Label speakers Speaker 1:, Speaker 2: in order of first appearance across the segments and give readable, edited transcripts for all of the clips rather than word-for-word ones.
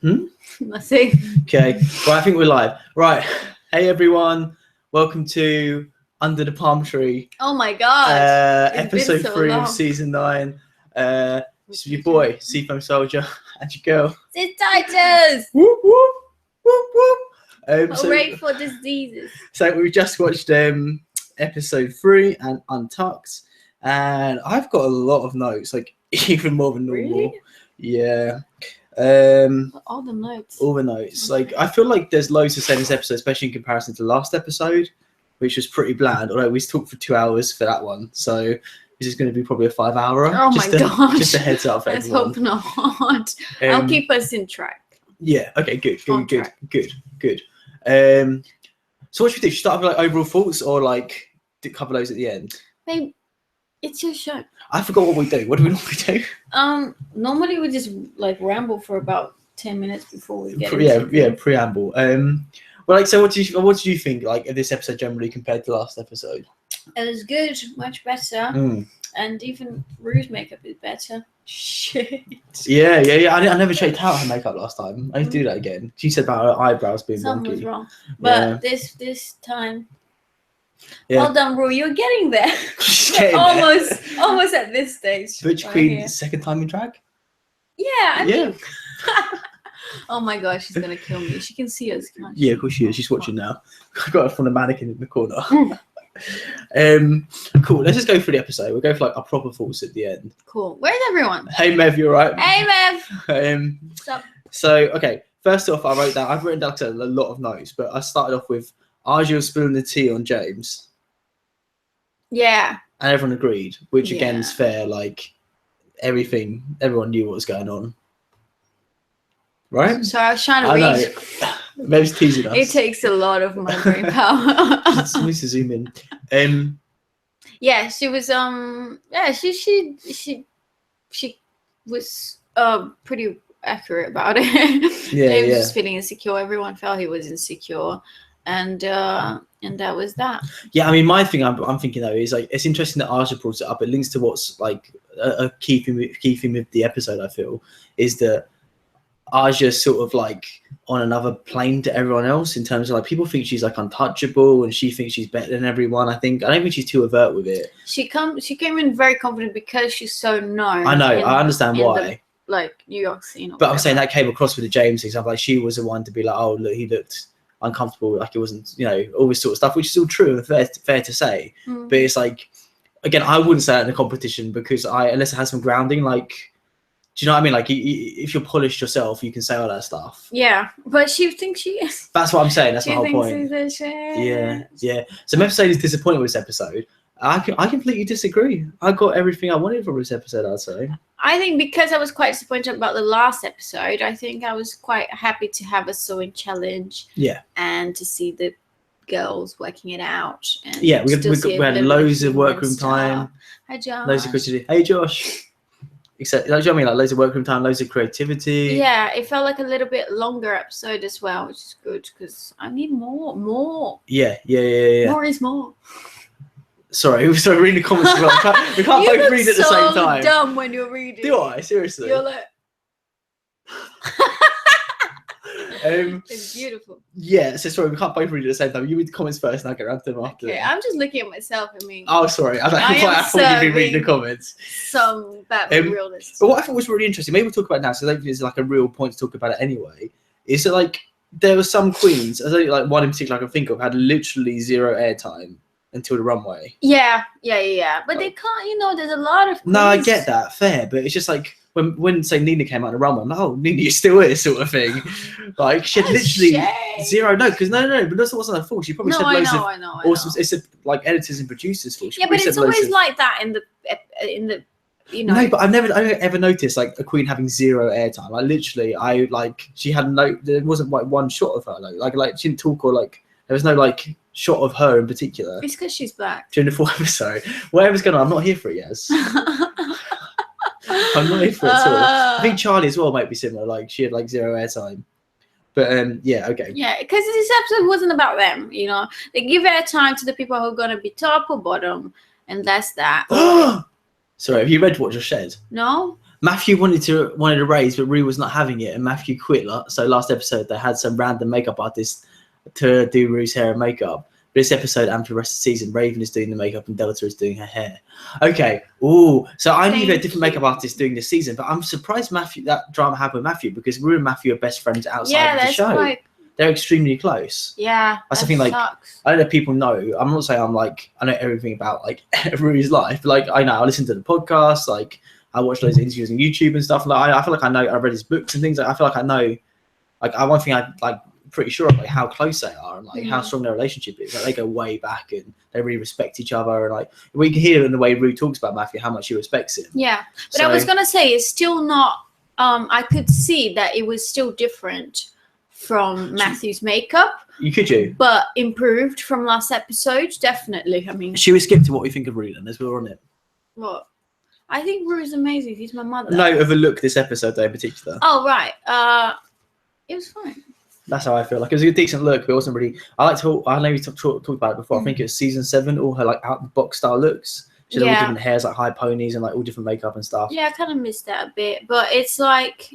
Speaker 1: Nothing.
Speaker 2: Okay. Well, I think we're live. Right. Hey, everyone. Welcome to Under the Palm Tree.
Speaker 1: Oh my God.
Speaker 2: Episode 3 of season 9. This is your boy, Seafoam Soldier, and your girl,
Speaker 1: Sis Titus.
Speaker 2: Whoop, whoop, whoop, whoop.
Speaker 1: Hooray for diseases.
Speaker 2: So we just watched episode 3 and Untucked, and I've got a lot of notes, like even more than normal.
Speaker 1: Really?
Speaker 2: Yeah.
Speaker 1: All the notes.
Speaker 2: All the notes.
Speaker 1: Okay.
Speaker 2: Like, I feel like there's loads to say in this episode, especially in comparison to the last episode, which was pretty bland. Although we talked for 2 hours for that one, so this is going to be probably a 5-hour.
Speaker 1: Oh my God!
Speaker 2: Just a heads up for
Speaker 1: Let's
Speaker 2: everyone.
Speaker 1: hope not. I'll keep us in track.
Speaker 2: Yeah. Okay. Good.
Speaker 1: On track.
Speaker 2: Good. So what should we do? Should we start with like overall thoughts, or like cover those at the end?
Speaker 1: Babe, it's your show.
Speaker 2: I forgot what we do. What do we normally do?
Speaker 1: Normally we just like ramble for about 10 minutes before we get
Speaker 2: preamble. Well, like, so what did you think like of this episode generally compared to last episode?
Speaker 1: It was good, much better, and even Rue's makeup is better. Shit.
Speaker 2: Yeah. I never checked out her makeup last time. I need to do that again. She said about her eyebrows being
Speaker 1: Something
Speaker 2: wonky.
Speaker 1: was wrong, but this time.
Speaker 2: Yeah.
Speaker 1: Well done, Rue. You're getting there.
Speaker 2: She's getting
Speaker 1: almost at this stage.
Speaker 2: Butch
Speaker 1: right
Speaker 2: Queen,
Speaker 1: here.
Speaker 2: second time in drag.
Speaker 1: Yeah. I
Speaker 2: Yeah.
Speaker 1: think. Oh my gosh, she's gonna kill me. She can see us, can't she?
Speaker 2: Yeah, of course she is. She's watching now. I got her from the mannequin in the corner. Cool. Let's just go through the episode. We'll go for like our proper thoughts at the end.
Speaker 1: Cool. Where's everyone?
Speaker 2: Hey Mev, you alright?
Speaker 1: Hey Mev. What's up?
Speaker 2: So okay. First off, I've written down a lot of notes, but I started off with Arjun spilling the tea on James.
Speaker 1: Yeah.
Speaker 2: And everyone agreed, which again
Speaker 1: Yeah.
Speaker 2: is fair. Like everyone knew what was going on, right?
Speaker 1: So I was trying to
Speaker 2: I
Speaker 1: read.
Speaker 2: know. Mev's teasing us.
Speaker 1: It takes a lot of my brain power.
Speaker 2: Just need to zoom in.
Speaker 1: Yeah, she was she was pretty accurate about it. He was just feeling insecure. Everyone felt he was insecure, and that was that.
Speaker 2: Yeah, I mean, my thing I'm thinking though is like it's interesting that Arjun brought it up. It links to what's like a key theme of the episode. I feel is that Arja's sort of like on another plane to everyone else in terms of like people think she's like untouchable and she thinks she's better than everyone. I don't think she's too overt with it.
Speaker 1: She came in very confident because she's so known.
Speaker 2: I know, I understand why.
Speaker 1: Like New York scene.
Speaker 2: But I'm saying that came across with the James example. Like she was the one to be like, oh look, he looked uncomfortable, like it wasn't, all this sort of stuff, which is all true and fair to say. But it's like, again, I wouldn't say that in a competition because unless it has some grounding, like, do you know what I mean? Like, if you're polished yourself, you can say all that stuff.
Speaker 1: Yeah, but she thinks she is.
Speaker 2: That's what I'm saying. That's
Speaker 1: she
Speaker 2: my whole point.
Speaker 1: She's a shit.
Speaker 2: Yeah. So Mephisode is disappointed with this episode. I completely disagree. I got everything I wanted from this episode, I'd say.
Speaker 1: I think because I was quite disappointed about the last episode, I think I was quite happy to have a sewing challenge.
Speaker 2: Yeah.
Speaker 1: And to see the girls working it out. And
Speaker 2: yeah, we had loads of workroom time.
Speaker 1: Hi, Josh.
Speaker 2: Loads of creativity. Hey, Josh. Except, you know what I mean? Like loads of workroom time, loads of creativity.
Speaker 1: Yeah, it felt like a little bit longer episode as well, which is good because I need more.
Speaker 2: Yeah.
Speaker 1: More is more.
Speaker 2: Sorry, reading the comments as well. We can't both read at the same time.
Speaker 1: You're so dumb when you're reading.
Speaker 2: Do I? Seriously?
Speaker 1: You're like... It's beautiful.
Speaker 2: Yeah, so sorry, we can't both read at the same time. You read the comments first and I'll get around to them after.
Speaker 1: Okay, I'm just looking at myself. I mean...
Speaker 2: Oh, sorry. I thought you'd be reading the comments.
Speaker 1: Some Batman realness.
Speaker 2: But what I thought was really interesting, maybe we'll talk about it now, so I don't think there's like a real point to talk about it anyway, is that like there were some queens, I think like one in particular I can think of, had literally zero airtime until the runway. Yeah.
Speaker 1: But they can't, there's a lot of queens.
Speaker 2: No, I get that, fair, but it's just like when say Nina came out on the runway, I'm like, oh, Nina, you're still here, sort of thing. Like she had literally zero. No, because no, but that wasn't her fault. She probably said loads of awesome. It's like editors and producers' fault.
Speaker 1: Yeah, but it's always like that in the.
Speaker 2: No, but I never ever noticed like a queen having zero airtime. Like literally, she had there wasn't like one shot of her. Like she didn't talk or like there was no like shot of her in particular.
Speaker 1: It's because she's black.
Speaker 2: During the full episode, whatever's going on, I'm not here for it, yes. I'm not here for it at all. I think Charlie as well might be similar. Like she had like zero airtime. But yeah, okay.
Speaker 1: Yeah, because this episode wasn't about them. They give airtime to the people who are gonna be top or bottom, and that's that.
Speaker 2: Sorry, have you read what just said?
Speaker 1: No.
Speaker 2: Matthew wanted to raise, but Rue was not having it, and Matthew quit. So last episode they had some random makeup artist to do Rue's hair and makeup. This episode and for the rest of the season, Raven is doing the makeup and Delta is doing her hair. Okay. Ooh. So I knew there were different makeup artists doing this season, but I'm surprised that drama happened with Matthew because Rue and Matthew are best friends outside of the show. They're extremely close.
Speaker 1: Yeah.
Speaker 2: That's something like
Speaker 1: sucks.
Speaker 2: I don't know if people know. I'm not saying I know everything about like Rue's life, but like I listen to the podcast, like I watch loads of interviews on YouTube and stuff. Like I feel like I read his books and things. Like, I feel like I know. Like one thing I like. Pretty sure of like how close they are and like how strong their relationship is. Like they go way back and they really respect each other, and like we can hear in the way Rue talks about Matthew how much she respects him.
Speaker 1: Yeah, but I was gonna say it's still not. I could see that it was still different from Matthew's makeup. But improved from last episode, definitely. I mean,
Speaker 2: should we skip to what we think of Rue then, as we're on it?
Speaker 1: What? I think Rue's amazing. He's my mother.
Speaker 2: No, overlook this episode though in particular.
Speaker 1: Oh right. It was fine.
Speaker 2: That's how I feel. Like it was a decent look, but it wasn't really. I know we talked about it before. I think it was season 7. All her like out the box style looks. She had all different hairs, like high ponies, and like all different makeup and stuff.
Speaker 1: Yeah, I kind of missed that a bit, but it's like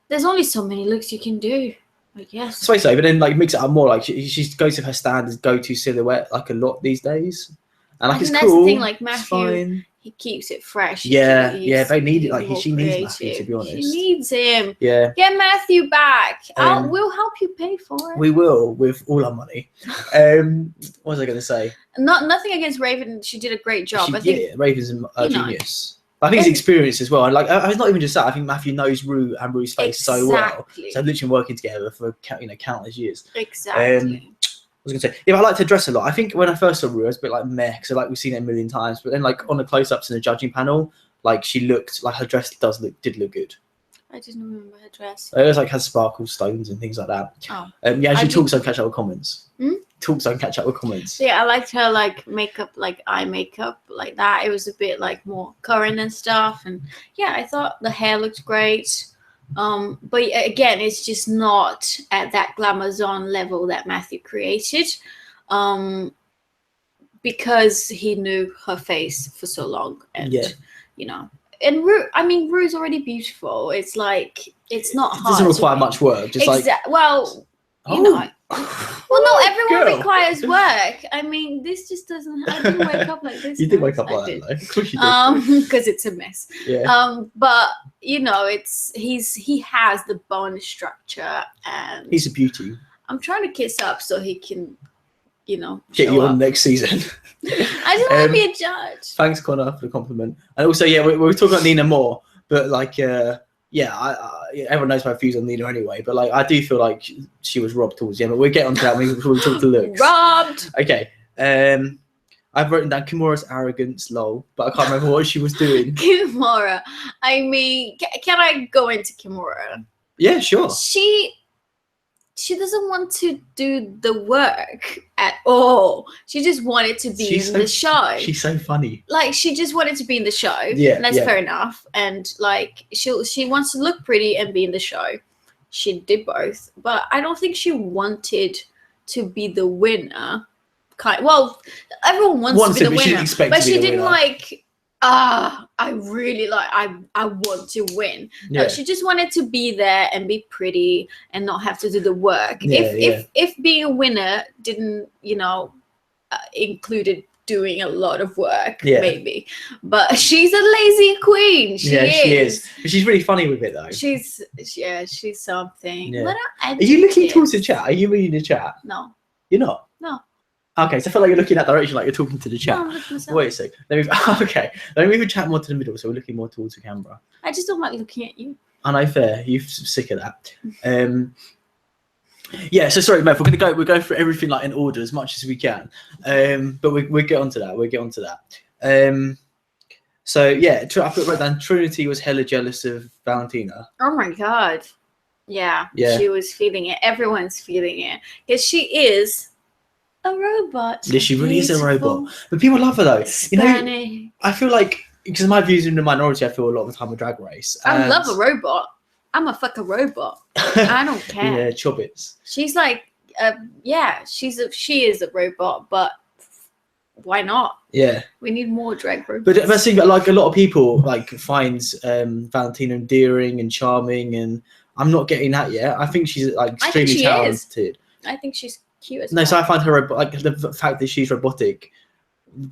Speaker 1: there's only so many looks you can do. I guess.
Speaker 2: So, but then like mix it up more. Like she goes with her standard go-to silhouette like a lot these days, and like it's
Speaker 1: that's
Speaker 2: cool.
Speaker 1: The thing, like Matthew. He keeps it fresh.
Speaker 2: Yeah, they need it. Like she needs Matthew, to be honest.
Speaker 1: She needs him.
Speaker 2: Yeah.
Speaker 1: Get Matthew back. We'll help you pay for it.
Speaker 2: We will with all our money. What was I going to say?
Speaker 1: Nothing against Raven. She did a great job. I think
Speaker 2: Raven's a genius. I think his experience as well. And like, it's not even just that. I think Matthew knows Rue and Rue's face so well. So they've literally been working together for countless years.
Speaker 1: Exactly.
Speaker 2: I was gonna say, I like her dress a lot. I think when I first saw Rue, I was a bit like meh, because like we've seen it a million times. But then like on the close-ups in the judging panel, like she looked like her dress did look good.
Speaker 1: I didn't remember her dress.
Speaker 2: It was like had sparkle stones and things like that.
Speaker 1: Oh.
Speaker 2: She talks on catch up with comments.
Speaker 1: Hmm?
Speaker 2: Talks on catch up with comments.
Speaker 1: Yeah, I liked her like makeup, like eye makeup, like that. It was a bit like more current and stuff. And yeah, I thought the hair looked great. But again, it's just not at that Glamazon level that Matthew created, because he knew her face for so long, and and Rue's already beautiful. It's like it's not hard.
Speaker 2: It doesn't require much work. Just
Speaker 1: well, no, everyone requires work. I mean, this just doesn't. I didn't wake up like this.
Speaker 2: You did wake up like that, though. Of course you did.
Speaker 1: Because it's a mess.
Speaker 2: Yeah.
Speaker 1: But he has the bone structure, and
Speaker 2: he's a beauty.
Speaker 1: I'm trying to kiss up so he can,
Speaker 2: get you on next season.
Speaker 1: I just want to be a judge.
Speaker 2: Thanks, Connor, for the compliment. And also, we'll talk about Nina more, but like, everyone knows my views on Nina anyway. But like, I do feel like she was robbed towards the end. But we'll get onto that when we talk to looks.
Speaker 1: Robbed.
Speaker 2: Okay. I've written down Kimura's arrogance, lol, but I can't remember what she was doing.
Speaker 1: Kimura. I mean, can I go into Kimura?
Speaker 2: Yeah, sure.
Speaker 1: She doesn't want to do the work at all. She just wanted to be in the show.
Speaker 2: She's so funny.
Speaker 1: Like, she just wanted to be in the show.
Speaker 2: Yeah,
Speaker 1: and that's fair enough. And like, she wants to look pretty and be in the show. She did both, but I don't think she wanted to be the winner. Well, everyone wants to be the winner, but she didn't like. I really like. I want to win.
Speaker 2: Yeah.
Speaker 1: No, she just wanted to be there and be pretty and not have to do the work. If being a winner didn't, included doing a lot of work, maybe. But she's a lazy queen. She is.
Speaker 2: But she's really funny with it though.
Speaker 1: She's something.
Speaker 2: Yeah. Are you looking towards the chat? Are you reading the chat?
Speaker 1: No.
Speaker 2: You're not?
Speaker 1: No.
Speaker 2: Okay, so I feel like you're looking that direction, like you're talking to the chat.
Speaker 1: No,
Speaker 2: wait a sec. Let me move the chat more to the middle, so we're looking more towards the camera.
Speaker 1: I just don't like looking at you.
Speaker 2: I know, fair. You're sick of that. So sorry, Mev. We're going through everything like in order as much as we can. But we'll get onto that. I wrote down Trinity was hella jealous of Valentina.
Speaker 1: Oh my god. Yeah. She was feeling it. Everyone's feeling it. Because she is a robot.
Speaker 2: Yeah, she really is a robot. But people love her though.
Speaker 1: Spanish.
Speaker 2: I feel like, because my views are in the minority, I feel a lot of the time with Drag Race.
Speaker 1: I love a robot. I'm a fucking robot. I don't care.
Speaker 2: Yeah, chobbits.
Speaker 1: She's like, she is a robot, but why not?
Speaker 2: Yeah,
Speaker 1: we need more drag robots.
Speaker 2: but that's the thing, like a lot of people like finds Valentina endearing and charming, and I'm not getting that yet. I think she's like extremely talented.
Speaker 1: I think she's cute as
Speaker 2: no,
Speaker 1: well.
Speaker 2: so I find her like the fact that she's robotic,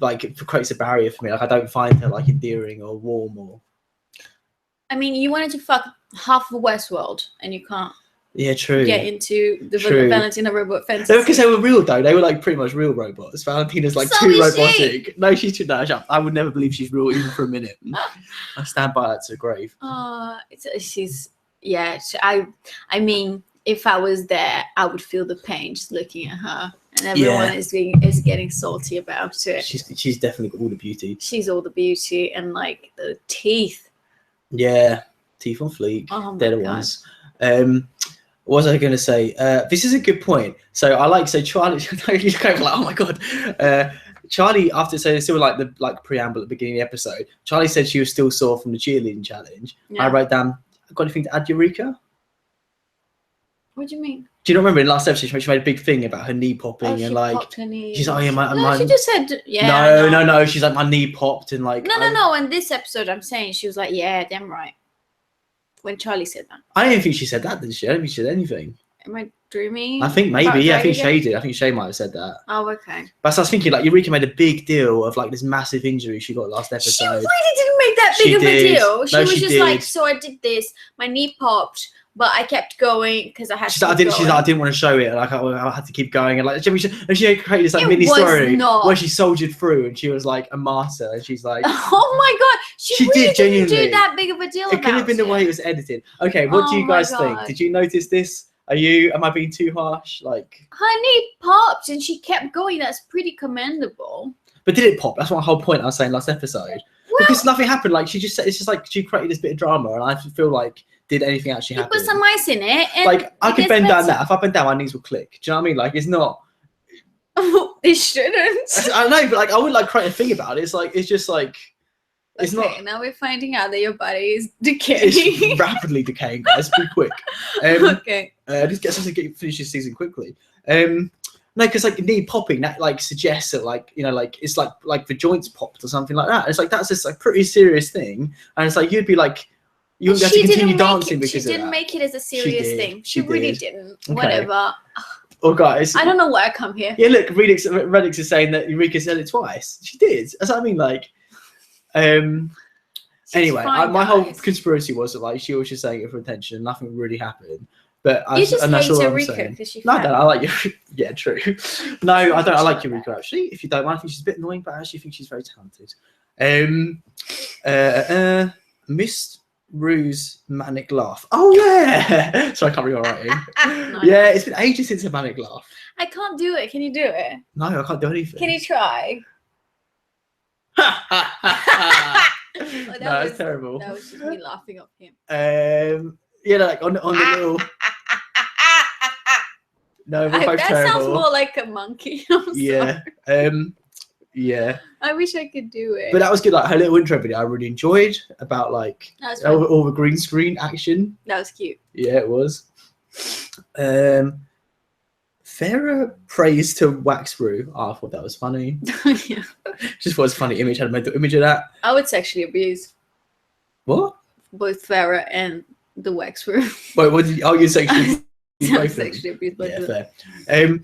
Speaker 2: like it creates a barrier for me. Like I don't find her like endearing or warm or.
Speaker 1: I mean, you wanted to fuck half of Westworld, and you can't.
Speaker 2: Yeah, true.
Speaker 1: Get into the Valentina robot fantasy.
Speaker 2: No, because they were real though. They were like pretty much real robots. Valentina's like
Speaker 1: So
Speaker 2: too
Speaker 1: is
Speaker 2: robotic.
Speaker 1: she.
Speaker 2: No, she's too. No, I would never believe she's real even for a minute. I stand by that to the grave.
Speaker 1: She's yeah. I mean, if I was there, I would feel the pain just looking at her, and everyone is getting salty about it.
Speaker 2: She's definitely got all the beauty.
Speaker 1: She's all the beauty and like the teeth.
Speaker 2: Yeah, teeth on fleek.
Speaker 1: Oh
Speaker 2: They're the
Speaker 1: God.
Speaker 2: ones. What was I going to say? This is a good point. So Charlie. You're kind of like, oh my God. Charlie, after so still like the preamble at the beginning of the episode. Charlie said she was still sore from the cheerleading challenge.
Speaker 1: Yeah.
Speaker 2: I wrote down. Got anything to add, Eureka?
Speaker 1: What do you mean?
Speaker 2: Do you not remember in the last episode she made a big thing about her knee popping and like she's like, oh yeah, my
Speaker 1: she just said yeah.
Speaker 2: No. She's like my knee popped and like
Speaker 1: no. In this episode, I'm saying she was like, yeah, damn right. When Charlie said that,
Speaker 2: I don't think she said that, did she? I don't think she said anything.
Speaker 1: Am I dreaming?
Speaker 2: I think maybe, yeah. I think Shay did. I think Shay might have said that.
Speaker 1: Oh, okay.
Speaker 2: But so I was thinking, like, Eureka made a big deal of like this massive injury she got last episode.
Speaker 1: She really didn't make that big of a deal. She was just
Speaker 2: did.
Speaker 1: like, so I did this, my knee popped, but I kept going because I had to.
Speaker 2: She's like, I didn't want to show it. Like, I had to keep going. And like, she created this like mini story where she soldiered through, and she was like a martyr. And she's like,
Speaker 1: oh my God, she really didn't do that big of a deal.
Speaker 2: It could have been the way it was edited. Okay, what do you guys think? Did you notice this? Am I being too harsh? Like,
Speaker 1: her knee popped and she kept going. That's pretty commendable.
Speaker 2: But did it pop? That's my whole point I was saying last episode. Well, because nothing happened. Like it's just like she created this bit of drama, and I feel like did anything actually happen?
Speaker 1: Put some ice in it. And
Speaker 2: like I could bend down that. If I bend down, my knees will click. Do you know what I mean? Like it's not.
Speaker 1: It shouldn't.
Speaker 2: I know, but like I wouldn't like create a thing about it. It's just like. It's
Speaker 1: okay,
Speaker 2: not.
Speaker 1: Now we're finding out that your body is decaying.
Speaker 2: It's rapidly decaying, guys. Be quick.
Speaker 1: Okay.
Speaker 2: Just finish this season quickly. No, because like knee popping that like suggests that like like it's like the joints popped or something like that. It's like that's just like pretty serious thing, and it's like you'd be like you wouldn't be able to continue dancing because
Speaker 1: she didn't make it as a serious thing. She really didn't.
Speaker 2: Okay.
Speaker 1: Whatever.
Speaker 2: Oh guys,
Speaker 1: I don't know why I come here.
Speaker 2: Yeah, look, Redix is saying that Eureka said it twice. She did. That's what I mean. Like. Anyway, my whole conspiracy was that like she was just saying it for attention. Nothing really happened. But
Speaker 1: you just hate Eureka because she.
Speaker 2: No, I don't. I like you. Yeah, true. No, I don't. I like Eureka actually. If you don't mind, I think she's a bit annoying, but I actually think she's very talented. Miss Rue's manic laugh. Oh yeah. Sorry, I can't read my writing. No, yeah, it's been ages since a manic laugh.
Speaker 1: I can't do it. Can you do it?
Speaker 2: No, I can't do anything.
Speaker 1: Can you try?
Speaker 2: No, that's terrible.
Speaker 1: That was just me laughing at him.
Speaker 2: Yeah, like on the little. No, we're both
Speaker 1: that
Speaker 2: terrible.
Speaker 1: Sounds more like a monkey.
Speaker 2: Yeah. Yeah.
Speaker 1: I wish I could do it.
Speaker 2: But that was good. Like her little intro video, I really enjoyed about like all the green screen action.
Speaker 1: That was cute.
Speaker 2: Yeah, it was. Farrah prays to Waxbrew. Oh, I thought that was funny.
Speaker 1: Yeah.
Speaker 2: Just thought it was a funny image. I had a mental image of that.
Speaker 1: I would sexually abuse.
Speaker 2: What?
Speaker 1: Both Farrah and the Waxbrew.
Speaker 2: Wait, what did you sexually
Speaker 1: abuse? Sexually abuse both
Speaker 2: yeah,
Speaker 1: of them.
Speaker 2: Fair.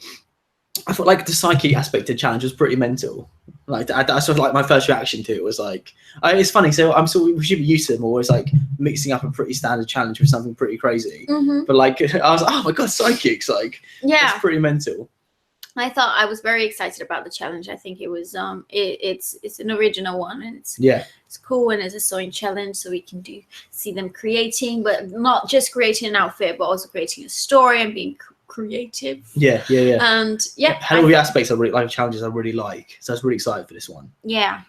Speaker 2: I thought like the psychic aspect of the challenge was pretty mental. Like I sort of like my first reaction to it was like, it's funny. So we should be used to them always like mixing up a pretty standard challenge with something pretty crazy.
Speaker 1: Mm-hmm.
Speaker 2: But like I was like, oh my god, psychics! Like it's pretty mental.
Speaker 1: I thought I was very excited about the challenge. I think it was it's an original one and it's cool and it's a sewing challenge, so we can see them creating, but not just creating an outfit, but also creating a story and being creative.
Speaker 2: Yeah.
Speaker 1: And
Speaker 2: had all the aspects of like challenges I really like, so I was really excited for this one.
Speaker 1: Yeah.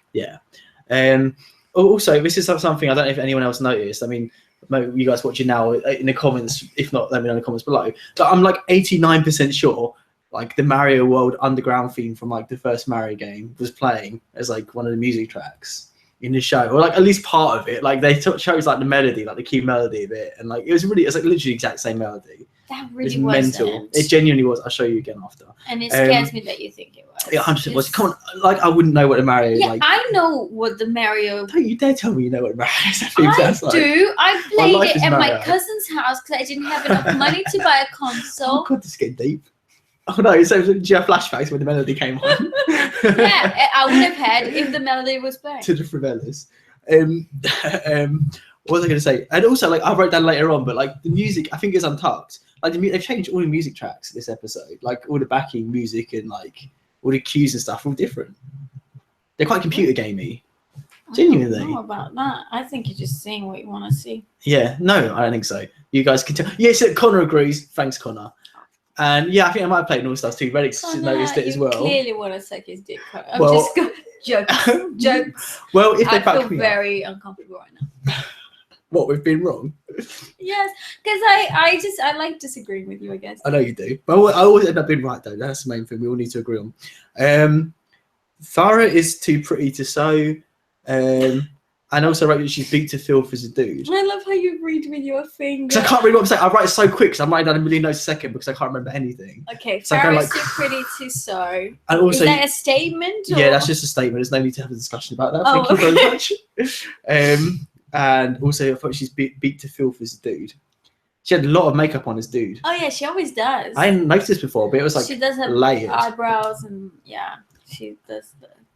Speaker 2: Also, this is something I don't know if anyone else noticed. I mean, you guys watching now in the comments, if not, let me know in the comments below. But I'm like 89% sure like the Mario World underground theme from like the first Mario game was playing as like one of the music tracks in the show, or like at least part of it. Like they chose like the melody, like the key melody of it, and like it was like literally the exact same melody.
Speaker 1: That
Speaker 2: It's
Speaker 1: really
Speaker 2: mental.
Speaker 1: wasn't.
Speaker 2: It genuinely was. I'll show you again after.
Speaker 1: And it scares me that you think it was.
Speaker 2: It 100% was. Come on, like I wouldn't know what a Mario
Speaker 1: Yeah,
Speaker 2: like.
Speaker 1: I know what the Mario.
Speaker 2: Don't you dare tell me you know what a Mario
Speaker 1: I
Speaker 2: sounds like.
Speaker 1: do. I
Speaker 2: My
Speaker 1: played
Speaker 2: life
Speaker 1: it
Speaker 2: is
Speaker 1: at my
Speaker 2: Mario.
Speaker 1: cousin's house because I didn't have enough money to buy a
Speaker 2: Oh
Speaker 1: console.
Speaker 2: god, this is getting deep. Oh no, so did you have flashbacks when the melody came on?
Speaker 1: Yeah, I would have had if the melody was playing.
Speaker 2: To the Favelas. What was I going to say? And also, like, I wrote down later on, but like the music, I think is untucked. Like they've changed all the music tracks this episode. Like all the backing music and like all the cues and stuff are all different. They're quite computer gamey. Genuinely.
Speaker 1: I don't know about that. I think you're just seeing what you want to see.
Speaker 2: Yeah, no, I don't think so. You guys can tell. Yes, Connor agrees. Thanks, Connor. And yeah, I think I might have played All Stars too. Reddix noticed it as well.
Speaker 1: You clearly want to suck his dick. I'm
Speaker 2: Well-
Speaker 1: just going jokes.
Speaker 2: Well, if they
Speaker 1: I
Speaker 2: back
Speaker 1: feel
Speaker 2: me up,
Speaker 1: very uncomfortable right now.
Speaker 2: what we've been wrong.
Speaker 1: Yes, because I like disagreeing with you, I guess.
Speaker 2: I know you do, but I always end up being right though. That's the main thing we all need to agree on. Farah is too pretty to sew, and also wrote that she's beat to filth as a dude.
Speaker 1: I love how you read with your finger.
Speaker 2: Because I can't read what I'm saying. I write so quick because I'm writing down a million notes a second because I can't remember anything.
Speaker 1: Okay,
Speaker 2: So I go
Speaker 1: Farah
Speaker 2: like-
Speaker 1: is too pretty to sew.
Speaker 2: And also,
Speaker 1: Is that a statement?
Speaker 2: yeah,
Speaker 1: or-
Speaker 2: that's just a statement. There's no need to have a discussion about that.
Speaker 1: Oh,
Speaker 2: Thank you very
Speaker 1: okay.
Speaker 2: much. And also, I thought she's beat to filth as a dude. She had a lot of makeup on as dude.
Speaker 1: Oh yeah, she always does.
Speaker 2: I hadn't noticed this before, but it was like
Speaker 1: she does have
Speaker 2: layered.
Speaker 1: eyebrows and yeah, she does.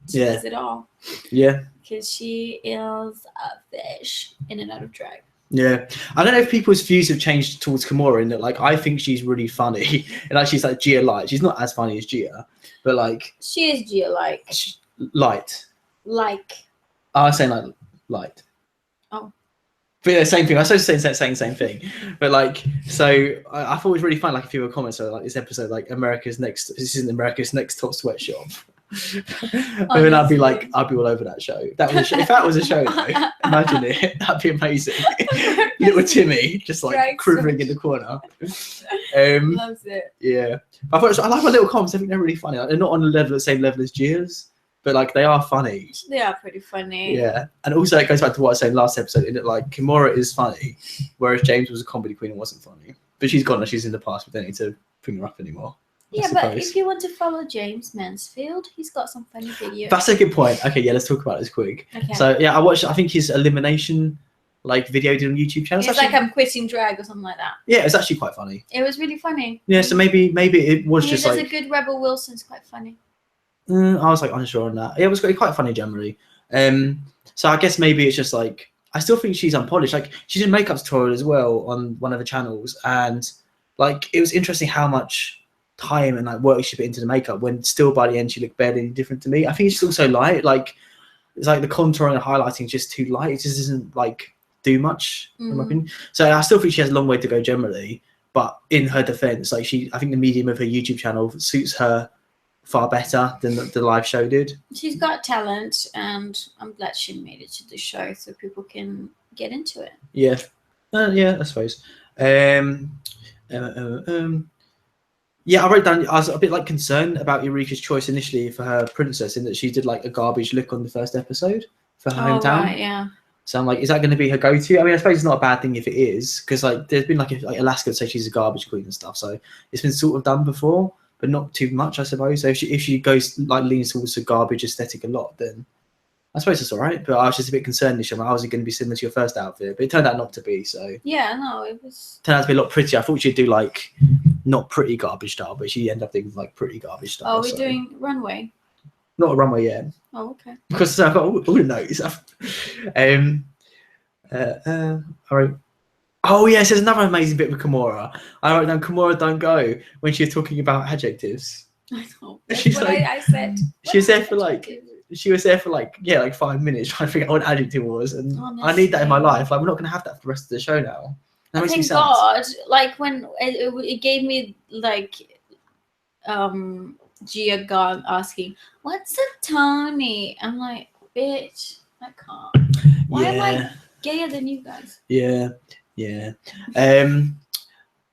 Speaker 1: She
Speaker 2: Yeah.
Speaker 1: does it all
Speaker 2: Yeah.
Speaker 1: because she is a fish in and out of drag.
Speaker 2: Yeah, I don't know if people's views have changed towards Kimura in that, like, I think she's really funny, and like she's like Gia light. She's not as funny as Gia, but like
Speaker 1: She is Gia like.
Speaker 2: light. I was saying like light.
Speaker 1: Oh.
Speaker 2: But yeah, same thing. I was supposed to say same thing, but like, so I thought it was really fun. Like, a few comments are like this episode, like this isn't America's Next Top Sweatshop. And then I'd be all over that show. That was if that was a show, though, imagine it. That'd be amazing. Little Timmy just like
Speaker 1: Drag
Speaker 2: quivering in the corner.
Speaker 1: Loves it.
Speaker 2: Yeah, I like my little comments. I think they're really funny. Like, they're not on the same level as Gia's, but like they are funny.
Speaker 1: They are pretty funny.
Speaker 2: Yeah, and also it goes back to what I was saying last episode. In that, like, Kimura is funny, whereas James was a comedy queen and wasn't funny. But she's gone. She's in the past. We don't need to bring her up anymore.
Speaker 1: Yeah, but if you want to follow James Mansfield, he's got some funny videos.
Speaker 2: That's a good point. Okay, yeah, let's talk about this quick.
Speaker 1: Okay.
Speaker 2: So yeah, I watched. I think his elimination like video did on YouTube channel.
Speaker 1: It's like I'm quitting drag or something like that.
Speaker 2: Yeah, it's actually quite funny.
Speaker 1: It was really funny.
Speaker 2: Yeah, so maybe it was
Speaker 1: He
Speaker 2: just
Speaker 1: does
Speaker 2: like
Speaker 1: a good Rebel Wilson's quite funny.
Speaker 2: I was like unsure on that. Yeah, it was quite funny generally. So I guess maybe it's just like I still think she's unpolished. Like, she did a makeup tutorial as well on one of the channels, and like it was interesting how much time and like work she put into the makeup when still by the end she looked barely any different to me. I think it's also light. Like, it's like the contouring and highlighting is just too light. It just doesn't like do much in my opinion. So I still think she has a long way to go generally. But in her defense, like I think the medium of her YouTube channel suits her far better than the live show did.
Speaker 1: She's got talent, and I'm glad she made it to the show so people can get into it.
Speaker 2: Yeah, yeah, I suppose. Yeah, I wrote down. I was a bit like concerned about Eureka's choice initially for her princess, in that she did like a garbage look on the first episode for her hometown.
Speaker 1: Right, yeah.
Speaker 2: So I'm like, is that going to be her go-to? I mean, I suppose it's not a bad thing if it is, because like there's been like Alaska would say she's a garbage queen and stuff. So it's been sort of done before, but not too much, I suppose. So if she goes like leans towards the garbage aesthetic a lot, then I suppose it's all right. But I was just a bit concerned initially. How was it going to be similar to your first outfit? But it turned out not to be. So
Speaker 1: Yeah, no, it was.
Speaker 2: turned out to be a lot prettier. I thought she'd do like not pretty garbage style, but she ended up doing like pretty garbage style.
Speaker 1: Oh, we're doing runway.
Speaker 2: Not a runway yet,
Speaker 1: Oh, okay.
Speaker 2: because I've got all the notes. All right. Oh yes, there's another amazing bit with Kimura. I wrote down Kimura don't go when she was talking about adjectives.
Speaker 1: I know. That's
Speaker 2: She's
Speaker 1: what
Speaker 2: like-
Speaker 1: I said.
Speaker 2: She was there for like 5 minutes trying to figure out what an adjective was, and I need that in my
Speaker 1: Honestly.
Speaker 2: life. Like, we're not going to have that for the rest of the show now. That makes me
Speaker 1: Thank
Speaker 2: sad.
Speaker 1: God, like when it gave me like Gia God asking, "What's a Tony?" I'm like, "Bitch, I can't. Why am I gayer than you guys?"
Speaker 2: Yeah.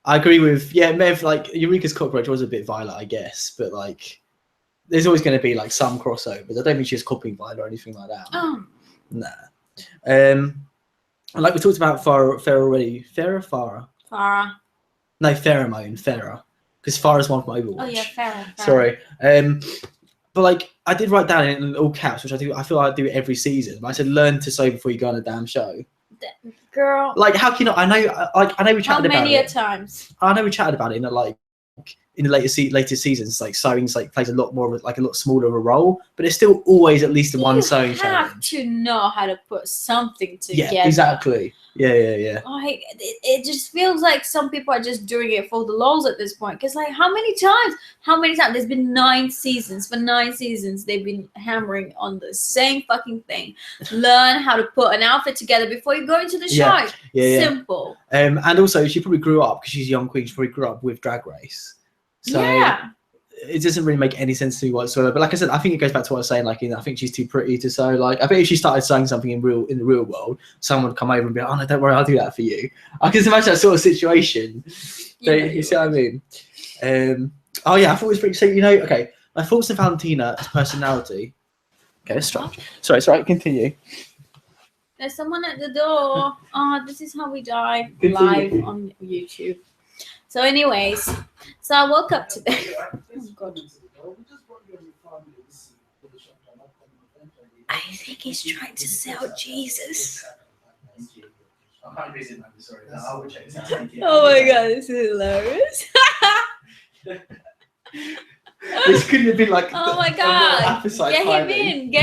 Speaker 2: I agree with Mev. Like, Eureka's cockroach was a bit violent, I guess, but like, there's always going to be like some crossovers. I don't think she was copying Violet or anything like that. Nah. And like we talked about Farah already. Farah.
Speaker 1: Farah.
Speaker 2: No, Farrah. Because Farrah's one from Overwatch.
Speaker 1: Oh yeah, Farrah.
Speaker 2: Sorry. But like I did write down in all caps, which I feel like I do every season. But I said, learn to sew before you go on a damn show.
Speaker 1: Girl.
Speaker 2: Like, how can you not? I know we chatted about it.
Speaker 1: How many times?
Speaker 2: I know we chatted about it in the later seasons. Like sewing plays a lot more of a lot smaller of a role, but it's still always at least one sewing
Speaker 1: You
Speaker 2: challenge.
Speaker 1: have to know how to put something together.
Speaker 2: Yeah, exactly. Yeah.
Speaker 1: Like it just feels like some people are just doing it for the lols at this point. Because like, how many times? There's been 9 seasons. For 9 seasons, they've been hammering on the same fucking thing. Learn how to put an outfit together before you go into the show.
Speaker 2: Yeah.
Speaker 1: Simple.
Speaker 2: And also, she probably grew up because she's a young queen. She probably grew up with Drag Race. So it doesn't really make any sense to me whatsoever. But like I said, I think it goes back to what I was saying. Like, I think she's too pretty to sew. Like, I bet if she started sewing something in the real world, someone would come over and be like, "Oh no, don't worry, I'll do that for you." I can imagine that sort of situation. You see what I mean? Oh yeah, I thought it was pretty. So okay, my thoughts on Valentina's personality. Okay, let's try. Sorry. Continue.
Speaker 1: There's someone at the door. Oh, this is how we die
Speaker 2: Continue.
Speaker 1: live on YouTube. So anyways, I woke up today. Oh God. I think he's trying to sell Jesus. Oh my God, this is hilarious.
Speaker 2: This couldn't have been like.
Speaker 1: Oh my God. Get him in.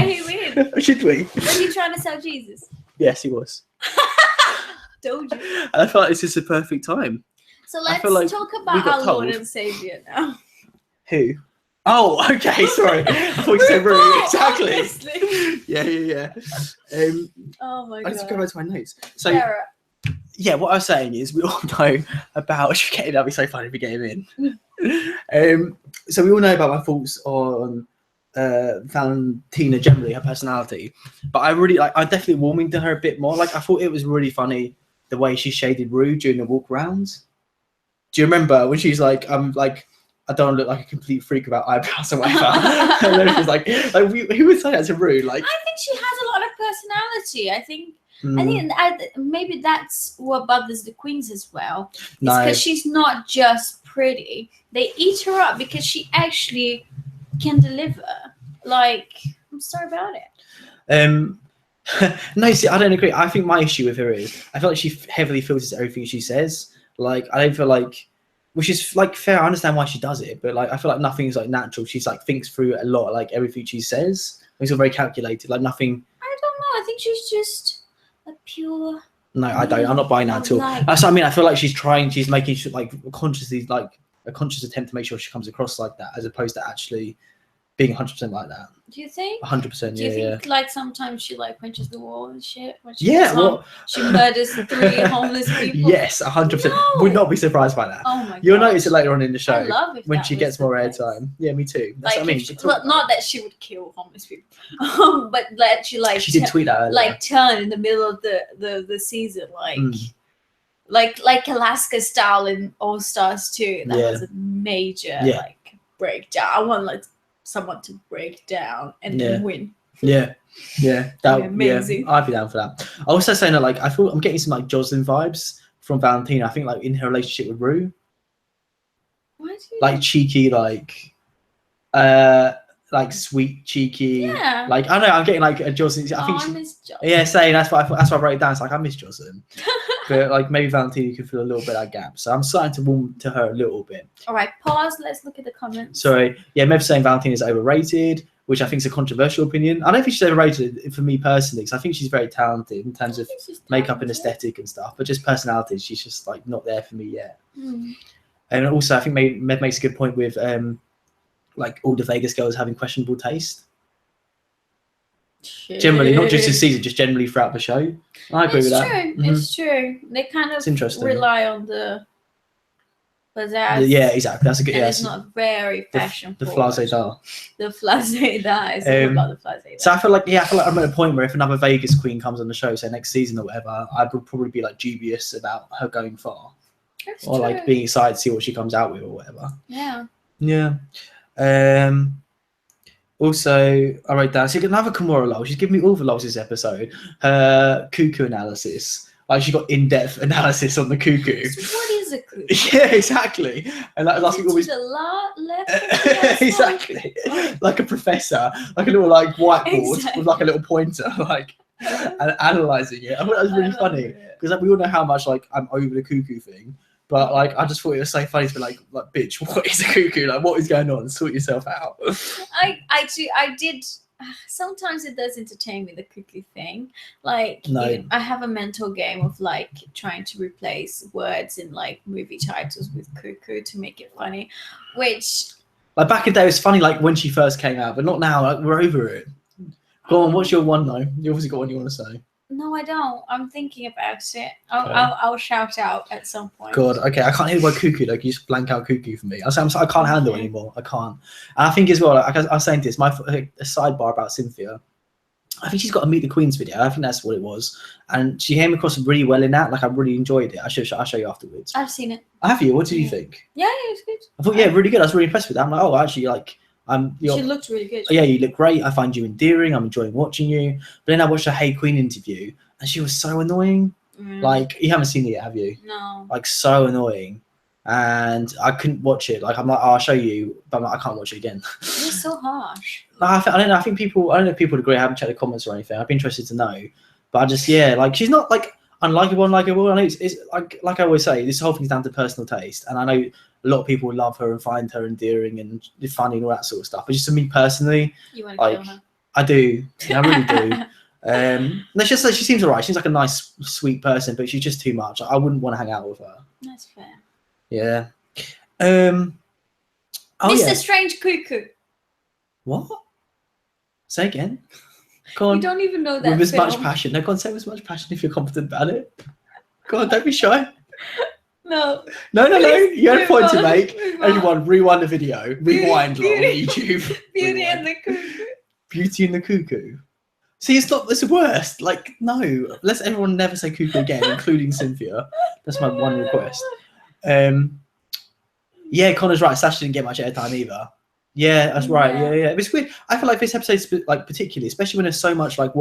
Speaker 2: Should we?
Speaker 1: Was he trying to sell Jesus?
Speaker 2: Yes, he was.
Speaker 1: Told you.
Speaker 2: I feel like this is the perfect time.
Speaker 1: So let's talk about our Lord and Savior now.
Speaker 2: Who? Oh, okay. Sorry. I thought you said Rue. Exactly.
Speaker 1: Obviously.
Speaker 2: Yeah.
Speaker 1: Oh my God.
Speaker 2: I just go back to my notes. So,
Speaker 1: Sarah.
Speaker 2: yeah, what I was saying is we all know about. That'd be so funny if we get him in. So we all know about my thoughts on Valentina generally, her personality, but I'm definitely warming to her a bit more. Like, I thought it was really funny the way she shaded Rue during the walk rounds. Do you remember when she's like, I don't look like a complete freak about eyebrows or whatever? And then she's like who would say that to Rue? Like,
Speaker 1: I think she has a lot of personality. I think maybe that's what bothers the queens as well. It's because she's not just pretty. They eat her up because she actually can deliver. Like, I'm sorry about it.
Speaker 2: No, see, I don't agree. I think my issue with her is I feel like she heavily filters everything she says. Like, I don't feel like, which is like fair. I understand why she does it, but like I feel like nothing's like natural. She's like thinks through a lot, like everything she says. It's all very calculated. Like nothing.
Speaker 1: I don't know. I think she's just a pure.
Speaker 2: No, I don't. I'm not buying that at all. That's what I mean. I feel like she's making like consciously, like a conscious attempt to make sure she comes across like that, as opposed to actually being 100% like that.
Speaker 1: Do you think?
Speaker 2: 100%.
Speaker 1: Do you think like sometimes she like punches the wall and shit? When she she murders 3 homeless people.
Speaker 2: Yes, 100%. Would not be surprised by that.
Speaker 1: Oh my God.
Speaker 2: You'll notice it later on in the show.
Speaker 1: I love it
Speaker 2: when she gets more airtime. Yeah, me too. That's what I mean.
Speaker 1: Not that she would kill homeless people, but that she like.
Speaker 2: She did tweet that earlier.
Speaker 1: Like turn in the middle of the season, like Alaska style in All Stars 2. That was a major like breakdown. I want like someone to break down and then win.
Speaker 2: Yeah, that would be
Speaker 1: amazing.
Speaker 2: I'd be down for that. I also saying that like I feel I'm getting some like Jocelyn vibes from Valentina. I think like in her relationship with Rue, like cheeky, like sweet, cheeky.
Speaker 1: Yeah.
Speaker 2: Like I don't know, I'm getting like a Jocelyn.
Speaker 1: I miss Jocelyn.
Speaker 2: Yeah, saying that's what I wrote it down. It's like I miss Jocelyn. But like maybe Valentina could fill a little bit of that gap. So I'm starting to warm to her a little bit.
Speaker 1: All right, pause. Let's look at the comments.
Speaker 2: Sorry. Yeah, Mev's saying Valentina is overrated, which I think is a controversial opinion. I don't think she's overrated for me personally, because I think she's very talented in terms of makeup and aesthetic and stuff. But just personality, she's just like not there for me yet. And also, I think Mev makes a good point with like all the Vegas girls having questionable taste. Generally, not just this season, just generally throughout the show. I agree with that.
Speaker 1: It's true. They kind of rely on the pizzazz.
Speaker 2: Yeah, exactly. That's a good.
Speaker 1: It's not very fashion.
Speaker 2: The flase da.
Speaker 1: The flase da is all about the flase da.
Speaker 2: So I feel like I'm at a point where if another Vegas queen comes on the show, say next season or whatever, I would probably be like dubious about her going far, or like being excited to see what she comes out with or whatever. Yeah. Also, I wrote down, so you got another Kimura lol. She's giving me all the lols this episode. Her cuckoo analysis. Like, she got in-depth analysis on the cuckoo.
Speaker 1: What is a cuckoo.
Speaker 2: Yeah, exactly. And that's
Speaker 1: To
Speaker 2: always
Speaker 1: the left.
Speaker 2: exactly like a professor, like a little like whiteboard
Speaker 1: Exactly.
Speaker 2: with like a little pointer, like and analyzing it. I thought that was really funny because like, we all know how much like I'm over the cuckoo thing, but like I just thought it was so funny to be like bitch, what is a cuckoo? Like what is going on? Sort yourself out.
Speaker 1: I did. Sometimes it does entertain me, the cuckoo thing. Like,
Speaker 2: No.
Speaker 1: I have a mental game of like trying to replace words in like movie titles with cuckoo to make it funny, which
Speaker 2: Like back in the day, it was funny like when she first came out, but not now. Like we're over it. Go on, what's your one though? You obviously got one you want to say.
Speaker 1: no, I don't. I'm thinking about it. I'll shout out at some point.
Speaker 2: God, okay, I can't hear the word cuckoo. Like, you just blank out cuckoo for me. I can't handle it anymore. I can't. And I think as well, like, I was saying this, a sidebar about Cynthia. I think she's got a Meet the Queens video. I think that's what it was. And she came across really well in that. Like, I really enjoyed it. I'll show you afterwards.
Speaker 1: I've seen it.
Speaker 2: Have you? What did you think?
Speaker 1: Yeah, it was good.
Speaker 2: I thought, yeah, really good. I was really impressed with that. I'm like, oh, actually, like,
Speaker 1: She looked really good.
Speaker 2: yeah, you look great. I find you endearing. I'm enjoying watching you. But then I watched a Hey Queen interview, and she was so annoying. Like, you haven't seen it yet, have you?
Speaker 1: No.
Speaker 2: Like, so annoying. And I couldn't watch it. Like, I'm like, oh, I'll show you, but I'm like, I can't watch it again.
Speaker 1: You're so harsh.
Speaker 2: I don't know. I don't know if people would agree. I haven't checked the comments or anything. I'd be interested to know. But I just, yeah, like, she's not like unlikable. I know it's like I always say, this whole thing's down to personal taste. And I know a lot of people love her and find her endearing and funny and all that sort of stuff. But just to me personally,
Speaker 1: You want to kill her?
Speaker 2: I do. Yeah, I really do. It's just like she seems alright. She's like a nice, sweet person, but she's just too much. I wouldn't want to hang out with her.
Speaker 1: That's fair.
Speaker 2: Yeah.
Speaker 1: Mr. Strange Cuckoo.
Speaker 2: What? Say again. Go on.
Speaker 1: You don't even know that
Speaker 2: With as
Speaker 1: film.
Speaker 2: much passion. No, go on, say with as much passion if you're confident about it. Go on, don't be shy.
Speaker 1: No.
Speaker 2: No. You had a point to make.
Speaker 1: Move on.
Speaker 2: Everyone, rewind the video. Rewind on YouTube.
Speaker 1: Beauty and the Cuckoo.
Speaker 2: Beauty and the Cuckoo. See, it's the worst. Like, no. Let's everyone never say cuckoo again, including Cynthia. That's my one request. Yeah, Connor's right. Sash didn't get much airtime either. Yeah, that's right. Yeah. It's weird. I feel like this episode, like particularly, especially when there's so much like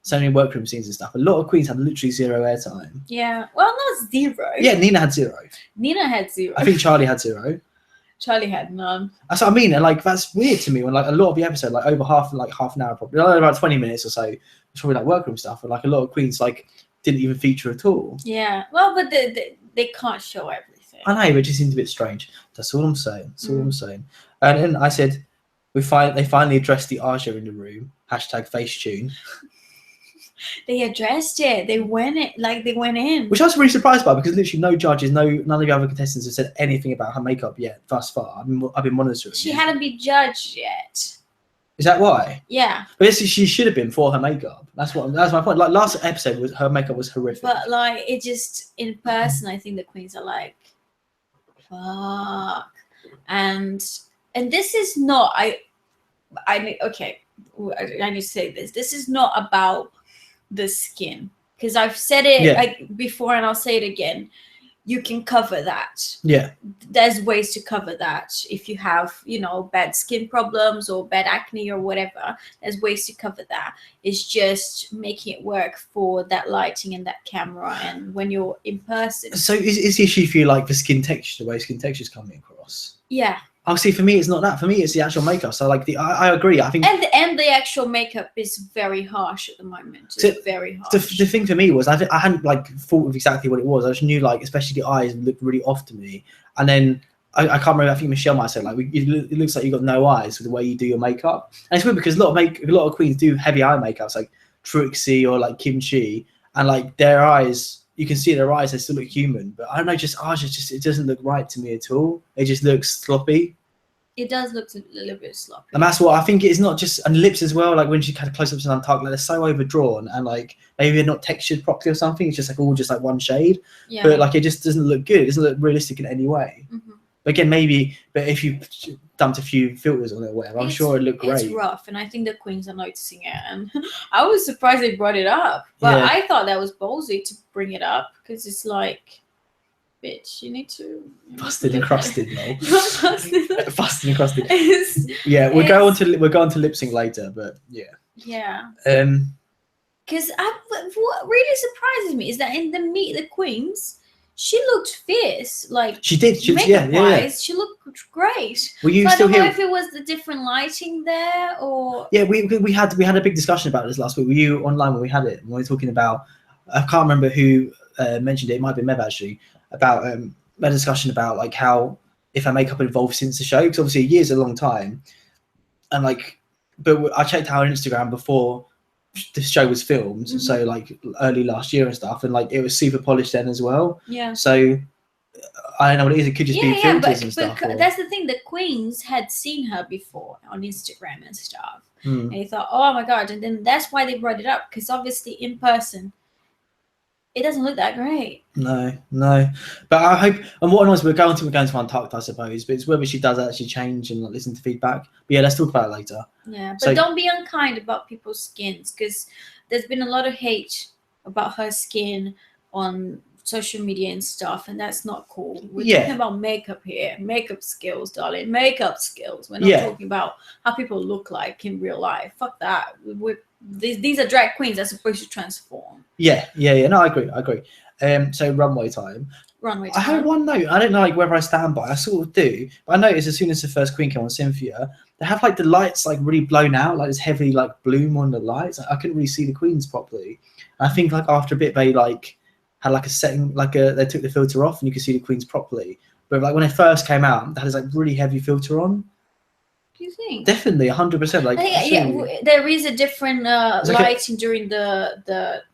Speaker 2: so many workroom scenes and stuff. A lot of queens had literally zero airtime.
Speaker 1: Yeah. Well, not zero.
Speaker 2: Yeah, Nina had zero.
Speaker 1: Nina had zero.
Speaker 2: I think Charlie had zero.
Speaker 1: Charlie had none.
Speaker 2: That's what I mean. And like that's weird to me when like a lot of the episode, like over half an hour, probably about 20 minutes or so, it's probably like workroom stuff, and like a lot of queens like didn't even feature at all.
Speaker 1: Yeah. Well, but they can't show everything.
Speaker 2: I know, but it just seems a bit strange. That's all I'm saying. And then I said, they finally addressed the Aja in the room. #Facetune.
Speaker 1: They addressed it. They went in.
Speaker 2: Which I was really surprised by because literally no judges, none of the other contestants have said anything about her makeup yet thus far. I've been monitoring.
Speaker 1: She hadn't been judged yet.
Speaker 2: Is that why?
Speaker 1: Yeah.
Speaker 2: But she should have been for her makeup. That's my point. Like last episode her makeup was horrific.
Speaker 1: But like it just in person, I think the queens are like, fuck. And this is not I need to say this. This is not about the skin, because I've said it like before and I'll say it again. You can cover that.
Speaker 2: Yeah.
Speaker 1: There's ways to cover that. If you have, bad skin problems or bad acne or whatever, there's ways to cover that. It's just making it work for that lighting and that camera and when you're in person. So
Speaker 2: is the issue for you like the skin texture, the way skin texture is coming across?
Speaker 1: Yeah.
Speaker 2: Oh, see, for me, it's not that. For me, it's the actual makeup. So, like, I agree. I think,
Speaker 1: and the actual makeup is very harsh at the moment. It's very harsh.
Speaker 2: The thing for me was I hadn't like thought of exactly what it was. I just knew like, especially the eyes looked really off to me. And then I can't remember. I think Michelle might say like, it looks like you got no eyes with the way you do your makeup. And it's weird because a lot of queens do heavy eye makeups, like Trixie or like Kimchi, and like their eyes. You can see their eyes; they still look human. But I don't know, just it doesn't look right to me at all. It just looks sloppy.
Speaker 1: It does look a little bit sloppy.
Speaker 2: And that's what I think it's not just, and lips as well, like when she had close-ups and untucked, like they're so overdrawn and like maybe they're not textured properly or something. It's just like all just like one shade. Yeah. But like it just doesn't look good. It doesn't look realistic in any way. Mm-hmm. But again, but if you dumped a few filters on it or whatever, I'm sure it'd look great.
Speaker 1: It's rough, and I think the queens are noticing it. And I was surprised they brought it up. But I thought that was ballsy to bring it up because it's like, bitch, you need to
Speaker 2: busted and crusted, no. Busted and crusted. Yeah, we'll go on to lip sync later, but yeah.
Speaker 1: Yeah. Because what really surprises me is that in the Meet the Queens, she looked fierce. Like
Speaker 2: She did.
Speaker 1: She looked great.
Speaker 2: Were you
Speaker 1: so
Speaker 2: still
Speaker 1: I don't know
Speaker 2: here?
Speaker 1: if it was the different lighting there or.
Speaker 2: Yeah, we had a big discussion about this last week. Were you online when we had it? When we were talking about, I can't remember who mentioned it. It might be Mev actually, about a discussion about like how if her makeup evolved since the show, because obviously a year's a long time, and like, but I checked out her Instagram before the show was filmed, so like early last year and stuff, and like it was super polished then as well.
Speaker 1: Yeah.
Speaker 2: So I don't know what it is. It could just be filters and stuff.
Speaker 1: But that's the thing. The queens had seen her before on Instagram and stuff,
Speaker 2: Mm.
Speaker 1: and they thought, "Oh my god!" And then that's why they brought it up, because obviously in person, it doesn't look that great.
Speaker 2: No. But I hope, and what annoys we're going to Untucked, I suppose. But it's whether she does actually change and like, listen to feedback. But yeah, let's talk about it later.
Speaker 1: Yeah, but don't be unkind about people's skins, because there's been a lot of hate about her skin on social media and stuff, and that's not cool. We're talking about makeup here, makeup skills, darling, makeup skills. We're not talking about how people look like in real life. Fuck that. These are drag queens that's supposed to transform.
Speaker 2: Yeah. No, I agree. So runway time. I have one note. I don't know like whether I stand by. I sort of do, but I noticed as soon as the first queen came on, Cynthia, they have like the lights like really blown out, like this heavy like bloom on the lights. I couldn't really see the queens properly. And I think like after a bit they like had like a setting, like they took the filter off and you could see the queens properly. But like when it first came out, that has like really heavy filter on.
Speaker 1: Do you think?
Speaker 2: Definitely, 100%. Like
Speaker 1: there is a different lighting during the